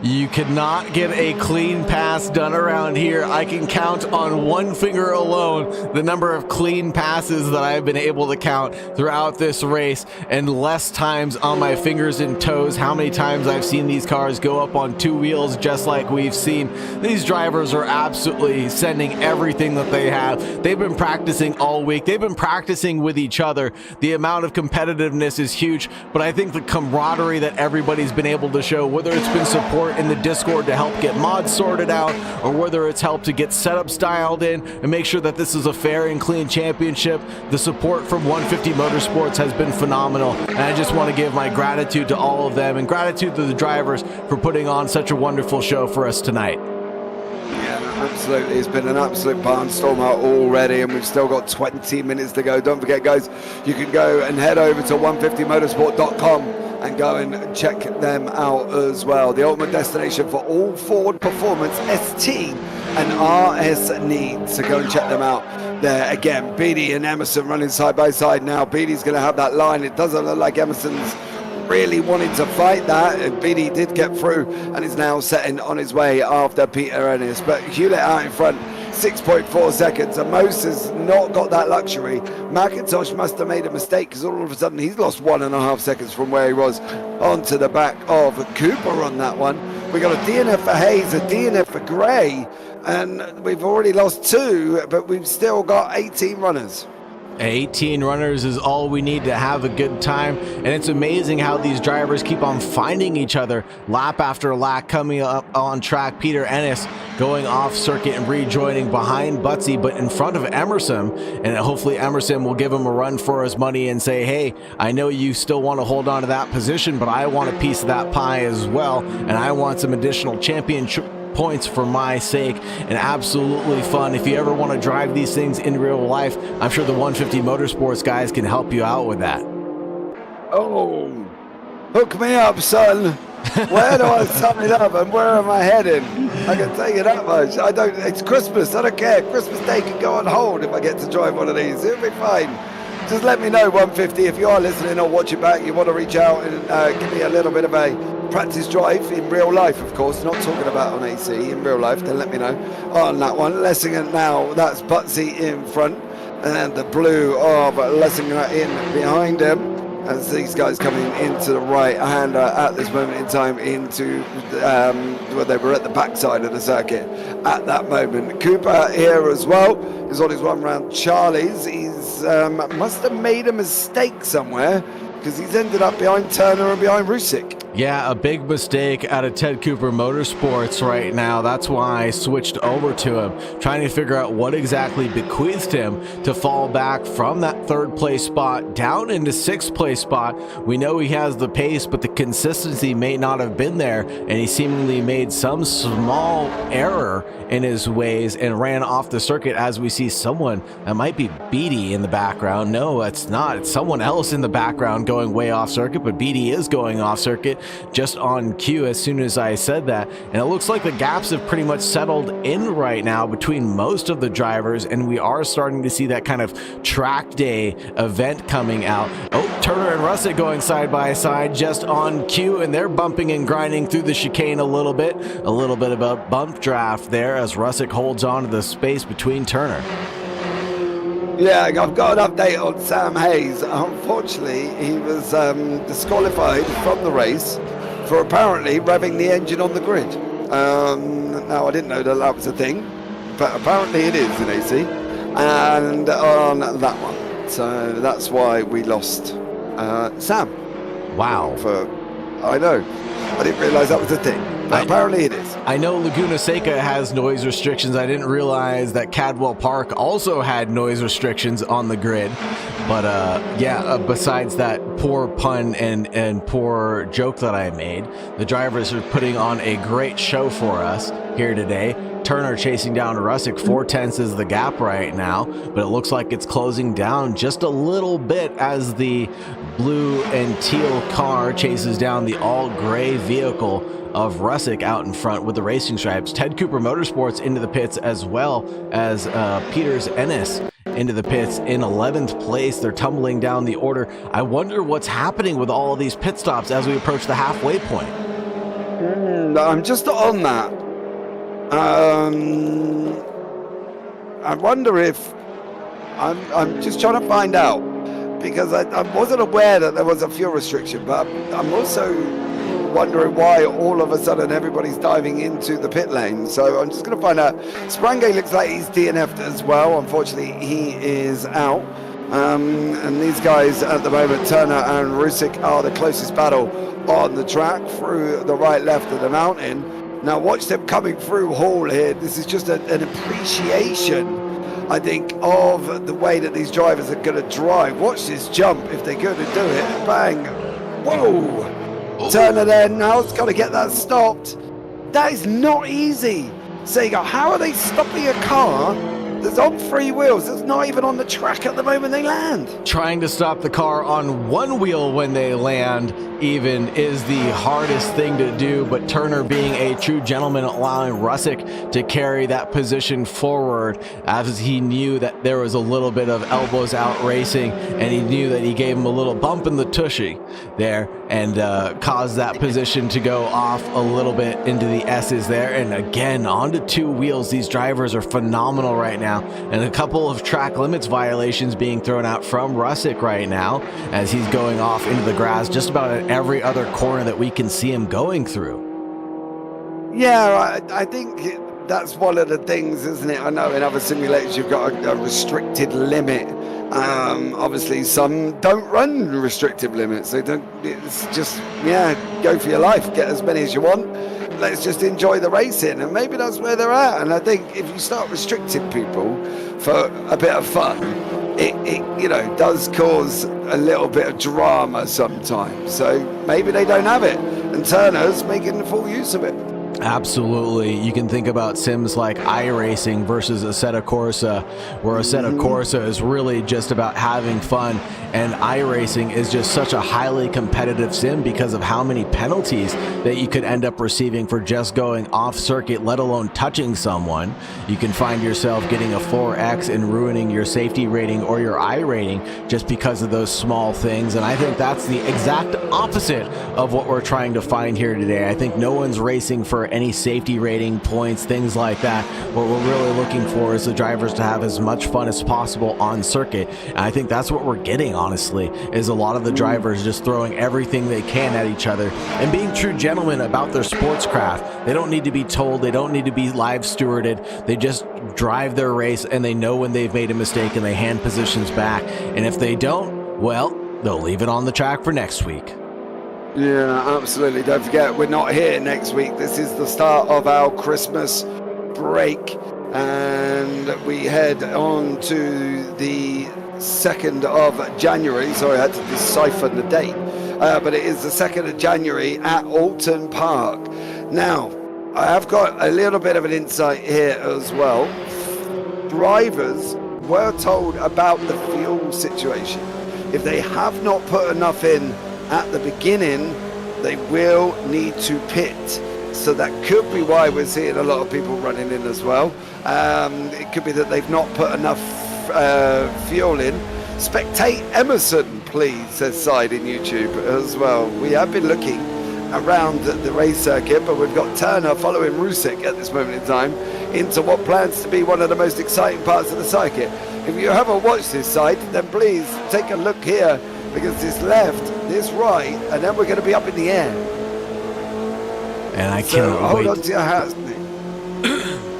You cannot get a clean pass done around here. I can count on one finger alone the number of clean passes that I've been able to count throughout this race, and less times on my fingers and toes how many times I've seen these cars go up on two wheels just like we've seen. These drivers are absolutely sending everything that they have. They've been practicing all week. They've been practicing with each other. The amount of competitiveness is huge, but I think the camaraderie that everybody's been able to show, whether it's been support in the Discord to help get mods sorted out, or whether it's helped to get setups dialed in and make sure that this is a fair and clean championship, the support from 150 Motorsports has been phenomenal, and I just want to give my gratitude to all of them and gratitude to the drivers for putting on such a wonderful show for us tonight. Yeah, absolutely. It's been an absolute barnstorm out already, and we've still got 20 minutes to go. Don't forget, guys, you can go and head over to 150motorsport.com and go and check them out as well. The ultimate destination for all Ford performance, ST and RS needs. So go and check them out there. Again, Beatty and Emerson running side by side now. Beatty's going to have that line. It doesn't look like Emerson's really wanted to fight that, and Beatty did get through and is now setting on his way after Peter Ennis. But Hewlett out in front, 6.4 seconds, and Mosa's not got that luxury. McIntosh must have made a mistake because all of a sudden he's lost 1.5 seconds from where he was onto the back of Cooper on that one. We got a DNF for Hayes, a DNF for Gray, and we've already lost 2, but we've still got 18 runners. 18 runners is all we need to have a good time, and it's amazing how these drivers keep on finding each other lap after lap. Coming up on track, Peter Ennis going off circuit and rejoining behind Butsy, but in front of Emerson, and hopefully Emerson will give him a run for his money and say, hey, I know you still want to hold on to that position, but I want a piece of that pie as well, and I want some additional championship points for my sake. And absolutely fun. If you ever want to drive these things in real life, I'm sure the 150 Motorsports guys can help you out with that. Oh, hook me up, son. Where do I sign up and where am I heading? I can tell you that much. It's Christmas, I don't care. Christmas Day can go on hold if I get to drive one of these. It'll be fine. Just let me know, 150, if you are listening or watching back, you want to reach out and give me a little bit of a practice drive in real life, of course, not talking about on AC, in real life, then let me know on that one. Lessinger now, that's Butsy in front, and the blue of Lessinger in behind him, as these guys coming into the right-hander at this moment in time into where they were at the backside of the circuit at that moment. Cooper here as well is on his one round Charlie's. He's must have made a mistake somewhere, because he's ended up behind Turner and behind Rusick. Yeah, a big mistake out of Ted Cooper Motorsports right now. That's why I switched over to him, trying to figure out what exactly bequeathed him to fall back from that third place spot down into sixth place spot. We know he has the pace, but the consistency may not have been there, and he seemingly made some small error in his ways and ran off the circuit, as we see someone that might be Beatty in the background. No, it's not. It's someone else in the background going way off circuit, but Beatty is going off circuit just on cue as soon as I said that. And it looks like the gaps have pretty much settled in right now between most of the drivers, and we are starting to see that kind of track day event coming out. Oh, Turner and Russell going side by side just on cue, and they're bumping and grinding through the chicane a little bit of a bump draft there as Russick holds on to the space between Turner. Yeah, I've got an update on Sam Hayes. Unfortunately, he was disqualified from the race for apparently revving the engine on the grid. Now, I didn't know that was a thing, but apparently it is in AC, and on that one. So that's why we lost Sam. Wow. I know. I didn't realise that was a thing. Apparently it is. I know Laguna Seca has noise restrictions. I didn't realize that Cadwell Park also had noise restrictions on the grid. But besides that poor pun and poor joke that I made, the drivers are putting on a great show for us here today. Turner chasing down Russick, 4/10 is the gap right now, but it looks like it's closing down just a little bit as the blue and teal car chases down the all gray vehicle of Russick out in front with the racing stripes. Ted Cooper Motorsports into the pits, as well as Peters Ennis into the pits in 11th place. They're tumbling down the order. I wonder what's happening with all of these pit stops as we approach the halfway point. I'm just on that. I wonder if I'm just trying to find out, because I wasn't aware that there was a fuel restriction, but I'm also wondering why all of a sudden everybody's diving into the pit lane. So I'm just going to find out. Sprangay looks like he's DNF'd as well. Unfortunately, he is out. And these guys at the moment, Turner and Rusick, are the closest battle on the track through the right left of the mountain. Now watch them coming through Hall here. This is just an appreciation, I think, of the way that these drivers are going to drive. Watch this jump if they're going to do it. Bang. Whoa. Turner there now has got to get that stopped. That is not easy. Saagar, how are they stopping a car that's on three wheels, that's not even on the track at the moment they land? Trying to stop the car on one wheel when they land even is the hardest thing to do, but Turner, being a true gentleman, allowing Russick to carry that position forward, as he knew that there was a little bit of elbows out racing, and he knew that he gave him a little bump in the tushy there and caused that position to go off a little bit into the S's there. And again, onto two wheels. These drivers are phenomenal right now, and a couple of track limits violations being thrown out from Russick right now as he's going off into the grass just about at every other corner that we can see him going through. Yeah, I think that's one of the things, isn't it? I know in other simulators you've got a restricted limit. Obviously some don't run restrictive limits. They don't. It's just, go for your life, get as many as you want. Let's just enjoy the racing, and maybe that's where they're at. And I think if you start restricting people for a bit of fun, it does cause a little bit of drama sometimes. So maybe they don't have it, and Turner's making full use of it. Absolutely. You can think about sims like iRacing versus Assetto Corsa, where Assetto Corsa is really just about having fun, and iRacing is just such a highly competitive sim because of how many penalties that you could end up receiving for just going off circuit, let alone touching someone. You can find yourself getting a 4X and ruining your safety rating or your I rating just because of those small things. And I think that's the exact opposite of what we're trying to find here today. I think no one's racing for any safety rating points, things like that. What we're really looking for is the drivers to have as much fun as possible on circuit. And I think that's what we're getting, honestly, is a lot of the drivers just throwing everything they can at each other and being true gentlemen about their sports craft. They don't need to be told, they don't need to be live stewarded. They just drive their race, and they know when they've made a mistake and they hand positions back. And if they don't, well, they'll leave it on the track for next week. Yeah, absolutely. Don't forget, we're not here next week. This is the start of our Christmas break, and we head on to the 2nd of January. Sorry, I had to decipher the date, but it is the 2nd of January at Alton Park. Now, I have got a little bit of an insight here as well. Drivers were told about the fuel situation. If they have not put enough in at the beginning, they will need to pit. So that could be why we're seeing a lot of people running in as well. It could be that they've not put enough fuel in. Spectate Emerson, please, says Side in YouTube as well. We have been looking around the race circuit, but we've got Turner following Rusik at this moment in time into what plans to be one of the most exciting parts of the circuit. If you haven't watched this side, then please take a look here, because this left, this right, and then we're going to be up in the air. And I cannot hold wait. on to your hats.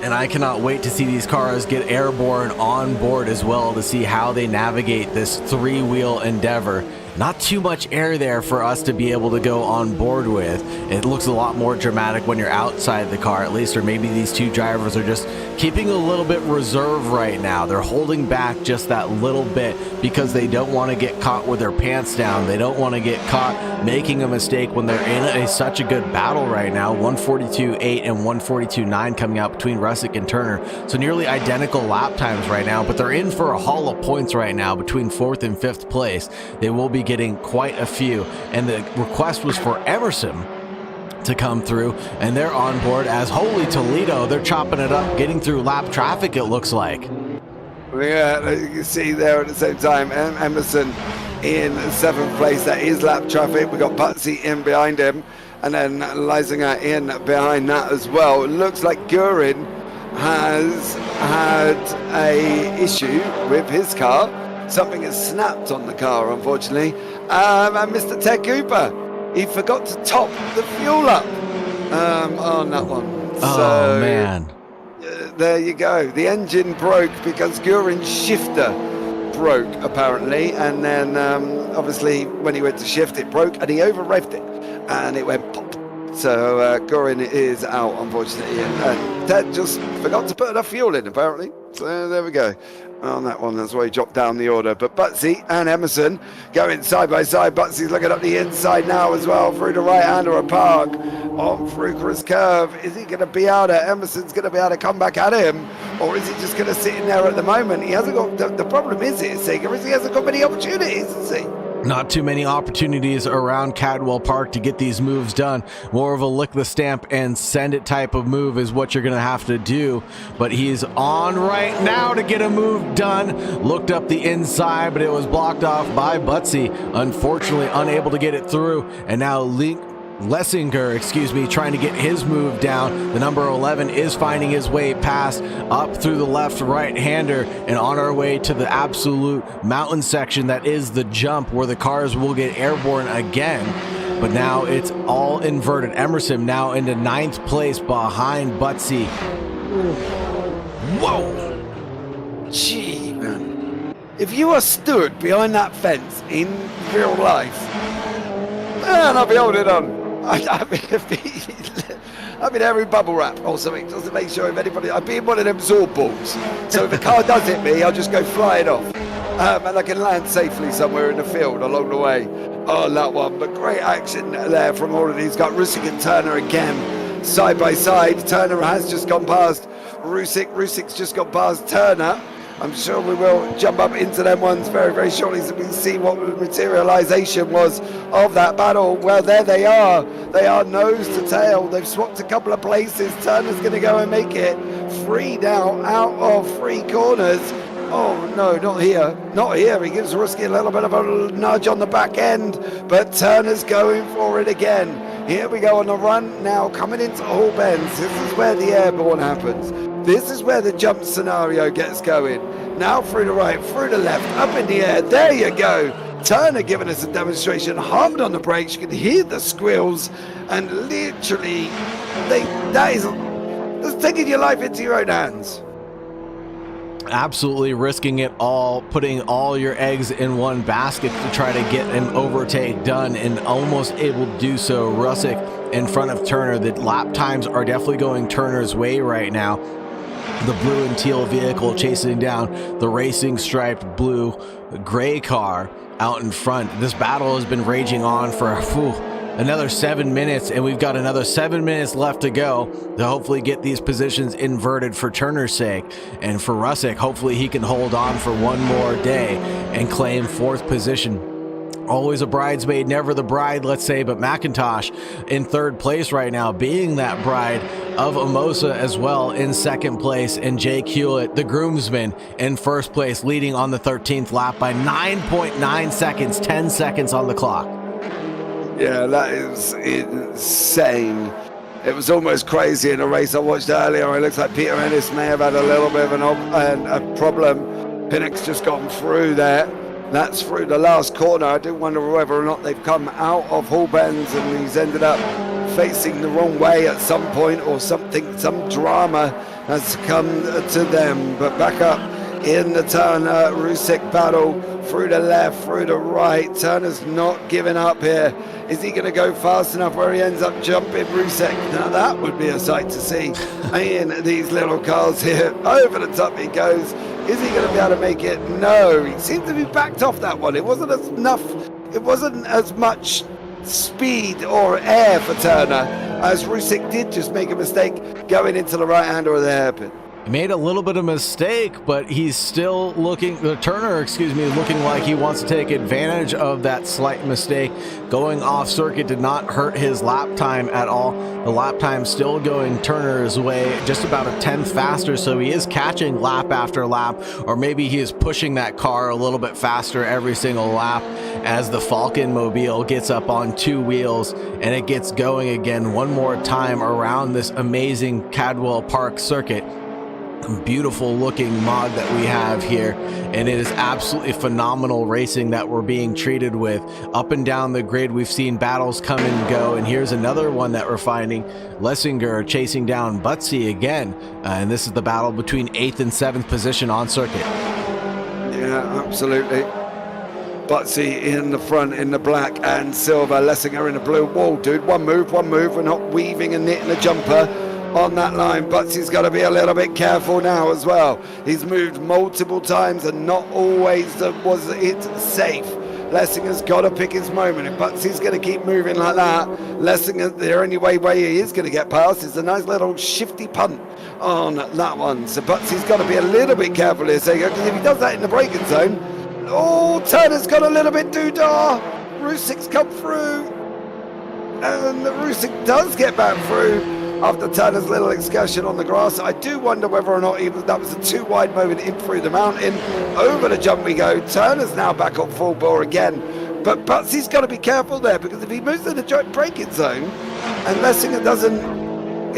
And I cannot wait to see these cars get airborne on board as well, to see how they navigate this three-wheel endeavor. Not too much air there for us to be able to go on board with. It looks a lot more dramatic when you're outside the car, at least, or maybe these two drivers are just keeping a little bit reserved right now. They're holding back just that little bit because they don't want to get caught with their pants down. They don't want to get caught making a mistake when they're in such a good battle right now. 142.8 and 142.9 coming out between Rusik and Turner. So nearly identical lap times right now, but they're in for a haul of points right now between 4th and 5th place. They will be getting quite a few, and the request was for Emerson to come through, and they're on board as Holy Toledo. They're chopping it up, getting through lap traffic, it looks like. Yeah, you can see there at the same time, Emerson in 7th place. That is lap traffic. We got Butsy in behind him, and then Leisinger in behind that as well. It looks like Gurin has had a issue with his car. Something has snapped on the car, unfortunately. And Mr. Ted Cooper, he forgot to top the fuel up on that one. Oh, man. There you go. The engine broke because Gurin's shifter broke, apparently. And then, obviously, when he went to shift, it broke, and he over-revved it. And it went pop. So Gurin is out, unfortunately. And Ted just forgot to put enough fuel in, apparently. So there we go. On that one, that's why he dropped down the order. But Butsy and Emerson going side by side. Butsy's looking up the inside now as well, through the right-hander of Park on through Chris Curve. Is he going to be able to, Emerson's going to be able to come back at him, or is he just going to sit in there at the moment? He hasn't got, the problem is Saagar, is he hasn't got many opportunities, is he? Not too many opportunities around Cadwell Park to get these moves done. More of a lick the stamp and send it type of move is what you're going to have to do. But he's on right now to get a move done. Looked up the inside, but it was blocked off by Butsy. Unfortunately, unable to get it through. And now Lessinger, trying to get his move down. The number 11 is finding his way past up through the left right-hander and on our way to the absolute mountain section that is the jump, where the cars will get airborne again. But now it's all inverted. Emerson now into 9th place behind Butsy. Whoa! Gee, man. If you are stood behind that fence in real life, man, I'll be holding on. I'd be every bubble wrap or something just to make sure if anybody, I'd be in one of them Zorb balls. So if a car does hit me, I'll just go flying off. And I can land safely somewhere in the field along the way on that one. But great action there from all of these guys. Rusick and Turner again, side by side. Turner has just gone past Rusick. Rusick's just gone past Turner. I'm sure we will jump up into them ones very, very shortly so we can see what the materialization was of that battle. Well, there they are. They are nose to tail. They've swapped a couple of places. Turner's going to go and make it free now out of 3 corners. Oh, no, not here. Not here. He gives Ruski a little bit of a nudge on the back end, but Turner's going for it again. Here we go on the run now, coming into Hall Bends. This is where the airborne happens. This is where the jump scenario gets going. Now through the right, through the left, up in the air. There you go. Turner giving us a demonstration. Hard on the brakes. You can hear the squeals. And literally, that's taking your life into your own hands. Absolutely risking it all, putting all your eggs in one basket to try to get an overtake done, and almost able to do so. Rusick in front of Turner. The lap times are definitely going Turner's way right now. The blue and teal vehicle chasing down the racing striped blue gray car out in front. This battle has been raging on for another 7 minutes, and we've got another 7 minutes left to go to hopefully get these positions inverted for Turner's sake. And for Rusick, hopefully he can hold on for one more day and claim 4th position. Always a bridesmaid, never the bride, let's say, but McIntosh in 3rd place right now, being that bride of Amosa as well in 2nd place, and Jake Hewlett, the groomsman, in 1st place, leading on the 13th lap by 9.9 seconds, 10 seconds on the clock. Yeah, that is insane. It was almost crazy in a race I watched earlier. It looks like Peter Ennis may have had a little bit of a problem. Pinnock's just gone through there. That's through the last corner. I do wonder whether or not they've come out of Hall Bends and he's ended up facing the wrong way at some point, or something, some drama has come to them. But back up in the Turner Rusick battle, through the left, through the right. Turner's not giving up here. Is he going to go fast enough where he ends up jumping Rusick? Now that would be a sight to see in these little cars here. Over the top he goes. Is he going to be able to make it? No, he seemed to be backed off that one. It wasn't as much speed or air for Turner, as Rusick did just make a mistake going into the right hander of the hairpin. He made a little bit of mistake, but he's still looking, Turner, looking like he wants to take advantage of that slight mistake. Going off circuit did not hurt his lap time at all. The lap time still going Turner's way, just about a 10th faster, so he is catching lap after lap, or maybe he is pushing that car a little bit faster every single lap as the Falcon Mobile gets up on 2 wheels and it gets going again one more time around this amazing Cadwell Park circuit. Beautiful looking mod that we have here, and it is absolutely phenomenal racing that we're being treated with. Up and down the grid we've seen battles come and go, and here's another one that we're finding. Lessinger chasing down Butsy again, and this is the battle between 8th and 7th position on circuit. Yeah, absolutely. Butsy in the front in the black and silver, Lessinger in the blue. Whoa, dude, one move, we're not weaving and knitting a jumper on that line. Butsy's got to be a little bit careful now as well. He's moved multiple times and not always was it safe. Lessinger's got to pick his moment. If Butsy's going to keep moving like that, Lessinger, the only way he is going to get past is a nice little shifty punt on that one. So Butsy's got to be a little bit careful here, Saagar, because if he does that in the braking zone, Turner's got a little bit doodah. Rusick's come through, and Rusick does get back through after Turner's little excursion on the grass. I do wonder whether or not that was a too wide moment in through the mountain. Over the jump we go. Turner's now back on full bore again. But Butsy's got to be careful there, because if he moves in the joint braking zone and Lessinger doesn't,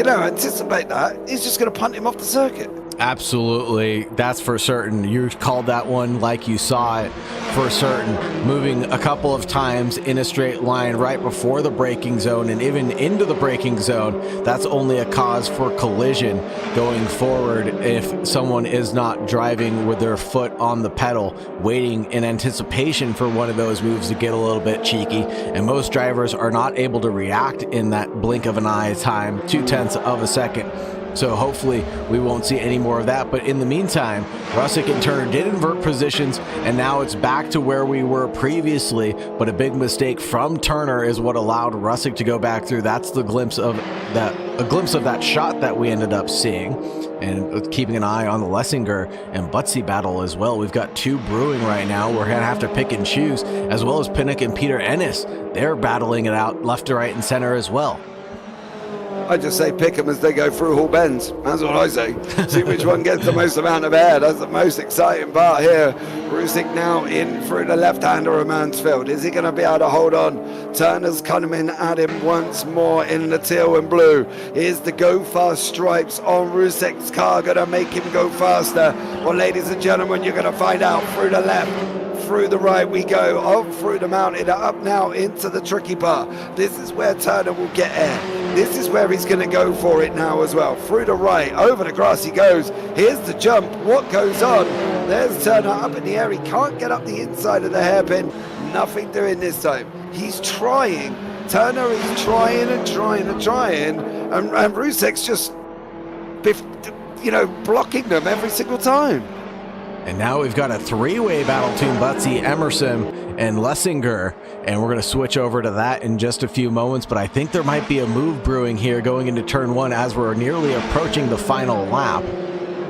anticipate that, he's just going to punt him off the circuit. Absolutely, that's for certain. You called that one like you saw it, for certain. Moving a couple of times in a straight line right before the braking zone and even into the braking zone. That's only a cause for collision going forward if someone is not driving with their foot on the pedal, waiting in anticipation for one of those moves to get a little bit cheeky. And most drivers are not able to react in that blink of an eye time, 0.2 of a second. So hopefully we won't see any more of that. But in the meantime, Rusick and Turner did invert positions, and now it's back to where we were previously. But a big mistake from Turner is what allowed Rusick to go back through. That's the glimpse of that, a glimpse of that shot that we ended up seeing. And keeping an eye on the Lessinger and Butsy battle as well. We've got two brewing right now. We're going to have to pick and choose, as well as Pinnock and Peter Ennis. They're battling it out left to right and center as well. I just say pick them as they go through Hall Bends. That's what I say. See which one gets the most amount of air. That's the most exciting part here. Rusick now in through the left-hander of Mansfield. Is he going to be able to hold on? Turner's coming at him once more in the teal and blue. Here's the go fast stripes on Rusick's car. Going to make him go faster. Well, ladies and gentlemen, you're going to find out through the left. Through the right we go, up through the mountain, up now into the tricky part. This is where Turner will get air. This is where he's going to go for it now as well. Through the right, over the grass he goes. Here's the jump. What goes on? There's Turner up in the air. He can't get up the inside of the hairpin. Nothing doing this time. He's trying. Turner is trying and trying and trying. And Rusick's just, blocking them every single time. And now we've got a three-way battle between Butsy, Emerson, and Lessinger, and we're going to switch over to that in just a few moments, but I think there might be a move brewing here going into turn one as we're nearly approaching the final lap.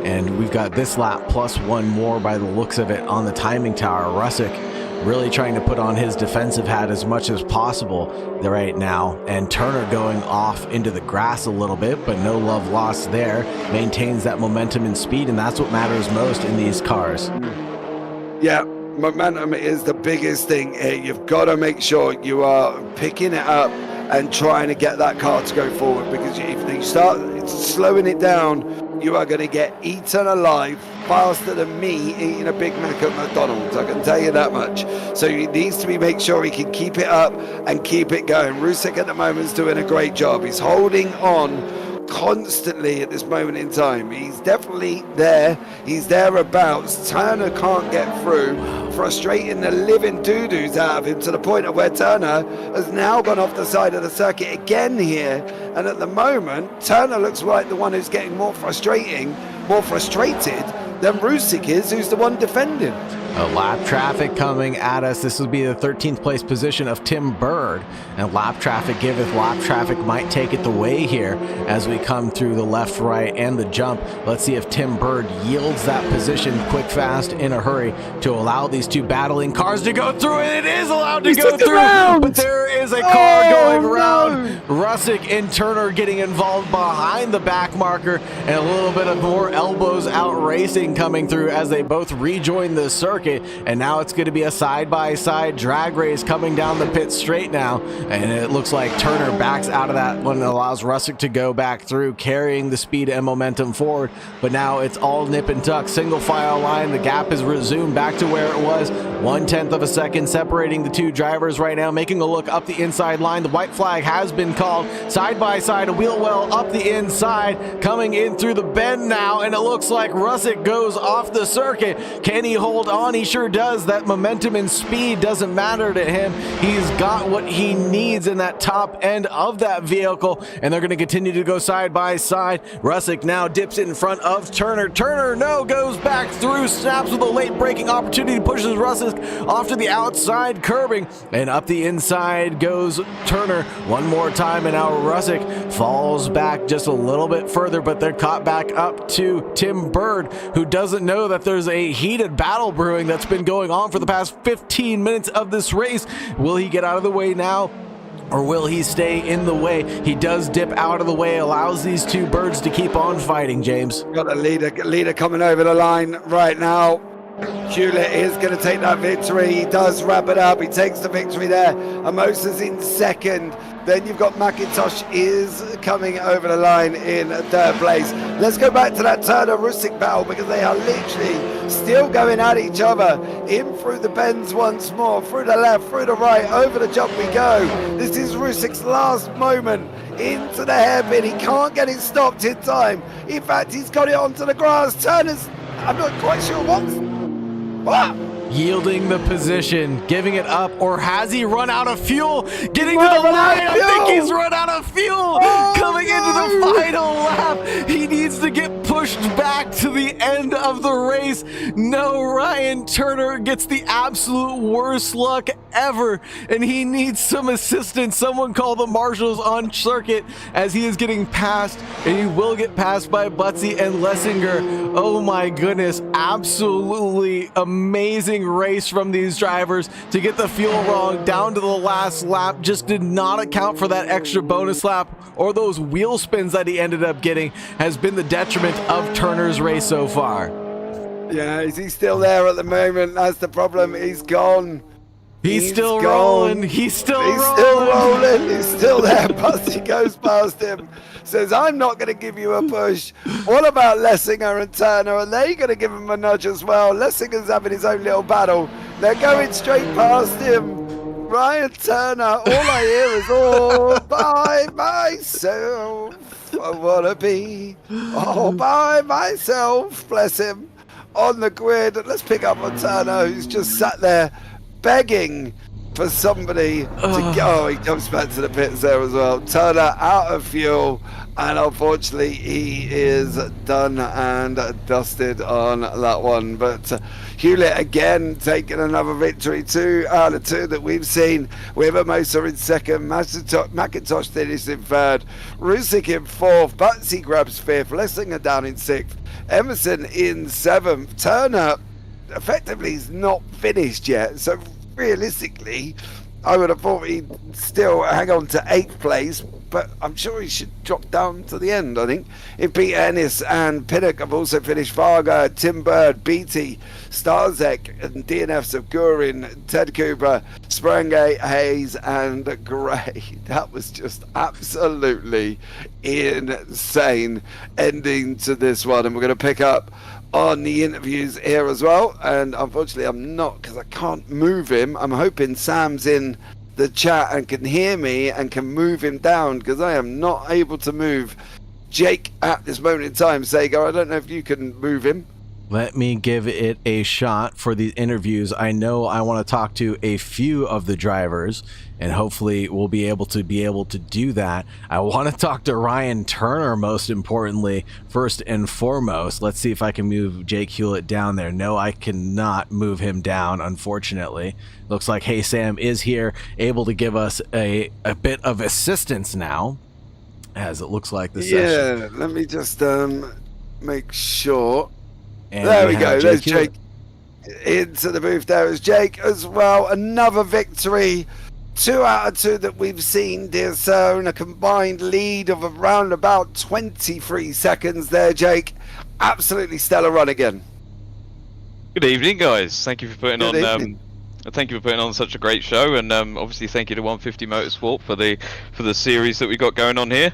And we've got this lap plus one more by the looks of it on the timing tower. Rusick really trying to put on his defensive hat as much as possible right now, and Turner going off into the grass a little bit, but no love lost there. Maintains that momentum and speed, and that's what matters most in these cars. Yeah, momentum is the biggest thing here. You've got to make sure you are picking it up and trying to get that car to go forward, because if you start slowing it down, you are going to get eaten alive faster than me eating a Big Mac at McDonald's. I can tell you that much. So he needs to make sure he can keep it up and keep it going. Rusick at the moment is doing a great job. He's holding on constantly at this moment in time. He's definitely there. He's thereabouts. Turner can't get through, frustrating the living doo-doos out of him to the point of where Turner has now gone off the side of the circuit again here. And at the moment, Turner looks like the one who's getting more frustrated than Rusick is, who's the one defending. A lap traffic coming at us. This will be the 13th place position of Tim Bird. And lap traffic giveth, lap traffic might take it the way here as we come through the left, right, and the jump. Let's see if Tim Bird yields that position quick, fast, in a hurry to allow these two battling cars to go through. And it is allowed to go through, but there is a car going around. No. Rusick and Turner getting involved behind the back marker, and a little bit of more elbows out racing coming through as they both rejoin the circuit. And now it's going to be a side-by-side drag race coming down the pit straight now, and it looks like Turner backs out of that one and allows Rusick to go back through, carrying the speed and momentum forward. But now it's all nip and tuck, single file line. The gap is resumed back to where it was, 1/10 of a second separating the two drivers right now. Making a look up the inside line, the white flag has been called. Side-by-side, a wheel well up the inside, coming in through the bend now, and it looks like Rusick goes off the circuit. Can he hold on? He sure does. That momentum and speed doesn't matter to him. He's got what he needs in that top end of that vehicle, and they're going to continue to go side by side. Rusick now dips in front of Turner. Turner, no, goes back through, snaps with a late braking opportunity, pushes Rusick off to the outside, curbing, and up the inside goes Turner one more time, and now Rusick falls back just a little bit further, but they're caught back up to Tim Bird, who doesn't know that there's a heated battle brewing that's been going on for the past 15 minutes of this race. Will he get out of the way now, or will he stay in the way? He does dip out of the way, allows these two birds to keep on fighting, James. Got a leader coming over the line right now. Hewlett is going to take that victory. He does wrap it up. He takes the victory there. Amosa's in second. Then you've got McIntosh is coming over the line in third place. Let's go back to that Turner-Rusick battle because they are literally still going at each other. In through the bends once more, through the left, through the right, over the jump we go. This is Rusick's last moment into the hairpin. He can't get it stopped in time. In fact, he's got it onto the grass. Turner's, I'm not quite sure what? Yielding the position, giving it up, or has he run out of fuel? Getting to the line, I think he's run out of fuel. Coming into the final lap, he needs to get pushed back to the end of the race. No, Ryan Turner gets the absolute worst luck ever, and he needs some assistance. Someone call the marshals on circuit as he is getting passed, and he will get passed by Butsy and Lessinger. Oh my goodness, absolutely amazing race from these drivers to get the fuel wrong down to the last lap. Just did not account for that extra bonus lap or those wheel spins that he ended up getting has been the detriment of Turner's race so far. Yeah, is he still there at the moment? That's the problem. He's gone. He's still rolling. He's still rolling. He's still there. Bussy goes past him. Says, I'm not going to give you a push. What about Lessinger and Turner? Are they going to give him a nudge as well? Lessinger's having his own little battle. They're going straight past him. Ryan Turner, all I hear is all by myself. I want to be all by myself. Bless him. On the grid. Let's pick up on Turner, who's just sat there begging for somebody to go. He comes back to the pits there as well. Turner out of fuel, and unfortunately he is done and dusted on that one. But Hewlett again taking another victory, 2 out of 2 that we've seen, with Amosa in second, McIntosh finished in third, Rusick in fourth, Butsy grabs fifth, Lessinger down in sixth, Emerson in seventh. Turner effectively is not finished yet, so realistically I would have thought he'd still hang on to 8th place, but I'm sure he should drop down to the end. I think if Peter Ennis and Pinnock have also finished, Varga, Tim Bird, Beatty, Starzek and DNFs of Gurin, Ted Cooper, Sprenge, Hayes and Gray. That was just absolutely insane ending to this one, and we're going to pick up on the interviews here as well, and unfortunately I'm not, because I can't move him. I'm hoping Sam's in the chat and can hear me and can move him down, because I am not able to move Jake at this moment in time. Saagar, I don't know if you can move him. Let me give it a shot for the interviews. I know I want to talk to a few of the drivers, and hopefully we'll be able to do that. I want to talk to Ryan Turner, most importantly, first and foremost. Let's see if I can move Jake Hewlett down there. No, I cannot move him down, unfortunately. Looks like Hey Sam is here, able to give us a bit of assistance now, as it looks like the session. Yeah, let me just make sure. And there we go. There's Hewlett. Jake into the booth. There is Jake as well. Another victory. 2 out of 2 that we've seen, dear sir, and a combined lead of around about 23 seconds there, Jake. Absolutely stellar run again. Good evening, guys. Thank you for putting on such a great show, and obviously thank you to 150 Motorsport for the series that we got going on here.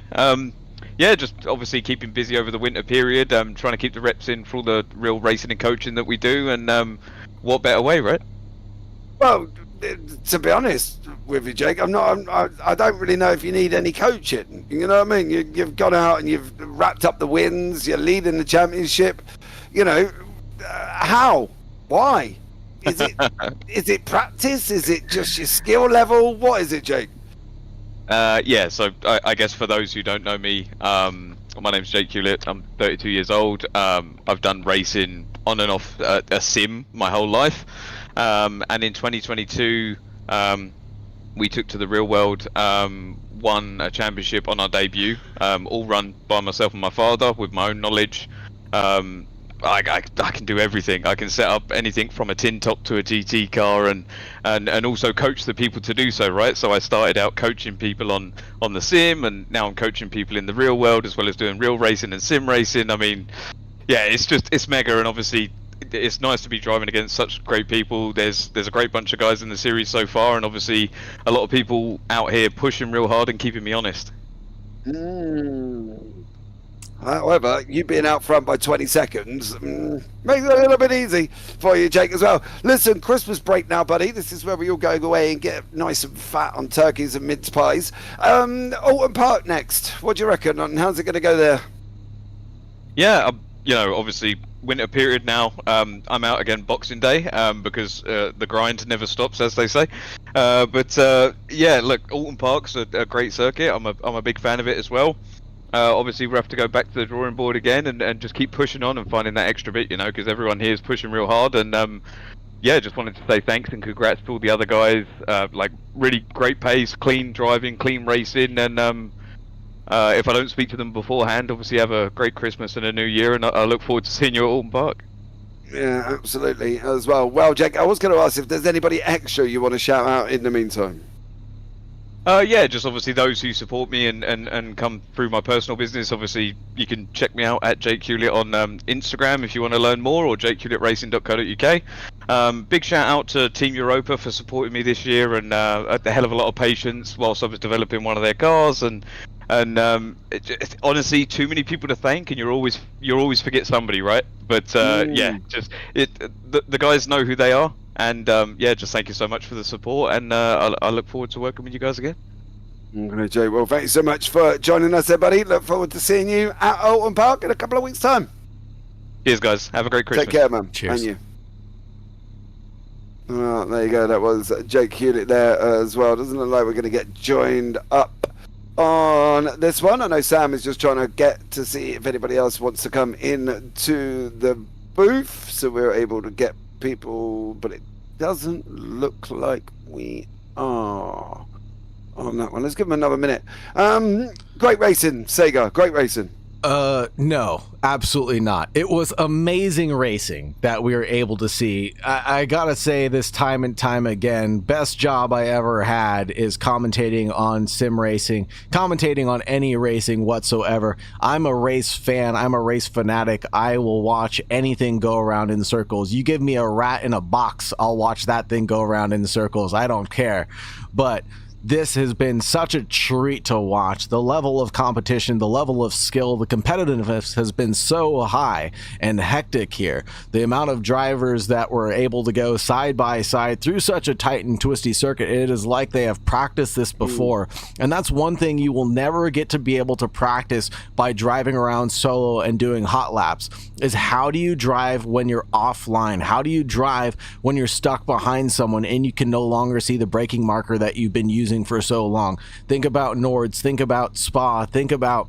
Yeah, just obviously keeping busy over the winter period, trying to keep the reps in for all the real racing and coaching that we do, and what better way, right? Well, to be honest with you, Jake, I don't really know if you need any coaching. You know what I mean? You've gone out and you've wrapped up the wins. You're leading the championship. You know, how? Why? Is it practice? Is it just your skill level? What is it, Jake? Yeah, so I guess for those who don't know me, my name's Jake Hewlett. I'm 32 years old. I've done racing on and off a sim my whole life. And in 2022, we took to the real world, won a championship on our debut, all run by myself and my father with my own knowledge. I can do everything. I can set up anything from a tin top to a GT car, and also coach the people to do so, right? So I started out coaching people on the sim, and now I'm coaching people in the real world, as well as doing real racing and sim racing. I mean, yeah, it's mega. And obviously it's nice to be driving against such great people. There's a great bunch of guys in the series so far, and obviously a lot of people out here pushing real hard and keeping me honest. However, you being out front by 20 seconds makes it a little bit easy for you, Jake, as well. Listen, Christmas break now, buddy. This is where we all go away and get nice and fat on turkeys and mince pies. Alton Park next. What do you reckon? And how's it going to go there? Yeah, obviously winter period now. I'm out again Boxing Day because the grind never stops, as they say. Yeah, look, Alton Park's a great circuit. I'm a big fan of it as well. Obviously, we have to go back to the drawing board again and just keep pushing on and finding that extra bit, because everyone here is pushing real hard. And yeah, just wanted to say thanks and congrats to all the other guys. Like, really great pace, clean driving, clean racing. And if I don't speak to them beforehand, obviously have a great Christmas and a New Year. And I look forward to seeing you at Alton Park. Yeah, absolutely, as well. Well, Jake, I was going to ask if there's anybody extra you want to shout out in the meantime. Yeah, just obviously those who support me and come through my personal business. Obviously, you can check me out at Jake Hewlett on Instagram if you want to learn more, or jakehewlettracing.co.uk. Big shout out to Team Europa for supporting me this year, and a hell of a lot of patience whilst I was developing one of their cars. And it's honestly too many people to thank, and you'll always forget somebody, right? But yeah, just the guys know who they are. And yeah, just thank you so much for the support, and I look forward to working with you guys again. Okay, Jay. Well, thank you so much for joining us there, buddy. Look forward to seeing you at Alton Park in a couple of weeks' time. Cheers, guys. Have a great Christmas. Take care, man. Cheers. And you. Oh, there you go. That was Jake Hewlett there as well. Doesn't look like we're going to get joined up on this one. I know Sam is just trying to get to see if anybody else wants to come in to the booth, so we're able to get people, but it doesn't look like we are on that one. Let's give them another minute. Great racing, Saagar. Great racing. No, absolutely not. It was amazing racing that we were able to see. I gotta say this time and time again, best job I ever had is commentating on sim racing, commentating on any racing whatsoever. I'm a race fan. I'm a race fanatic. I will watch anything go around in circles. You give me a rat in a box, I'll watch that thing go around in circles. I don't care. But this has been such a treat to watch. The level of competition, the level of skill, the competitiveness has been so high and hectic here. The amount of drivers that were able to go side by side through such a tight and twisty circuit, it is like they have practiced this before. And that's one thing you will never get to be able to practice by driving around solo and doing hot laps, is how do you drive when you're offline? How do you drive when you're stuck behind someone and you can no longer see the braking marker that you've been using for so long? Think about Nords, think about Spa, think about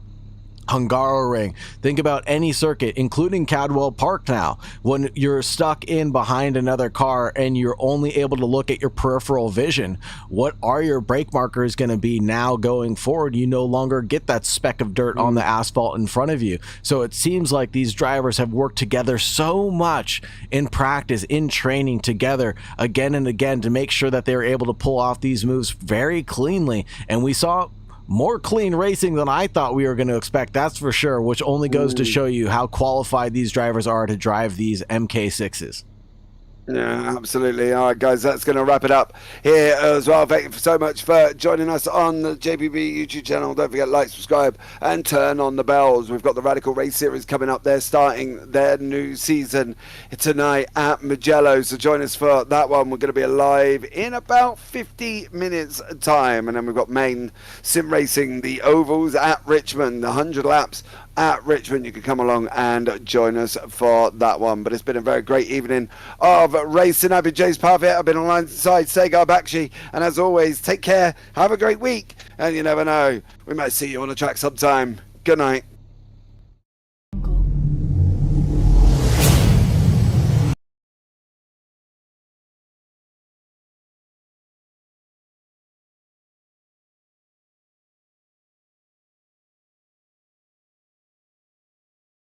Hungaroring, think about any circuit, including Cadwell Park now. When you're stuck in behind another car and you're only able to look at your peripheral vision, what are your brake markers going to be now going forward? You no longer get that speck of dirt on the asphalt in front of you. So it seems like these drivers have worked together so much in practice, in training together again and again to make sure that they're able to pull off these moves very cleanly. And we saw more clean racing than I thought we were going to expect, that's for sure, which only goes to show you how qualified these drivers are to drive these MK6s. Yeah, absolutely. All right, guys, that's going to wrap it up here as well. Thank you so much for joining us on the JPB YouTube channel. Don't forget, like, subscribe, and turn on the bells. We've got the Radical Race Series coming up. They're starting their new season tonight at Mugello, so join us for that one. We're going to be live in about 50 minutes time, and then we've got main sim racing, the ovals at Richmond, the 100 laps at Richmond. You can come along and join us for that one. But it's been a very great evening of racing. I've been James Parfitt. I've been alongside Saagar Bakashi, and as always, take care, have a great week, and you never know, we might see you on the track sometime. Good night.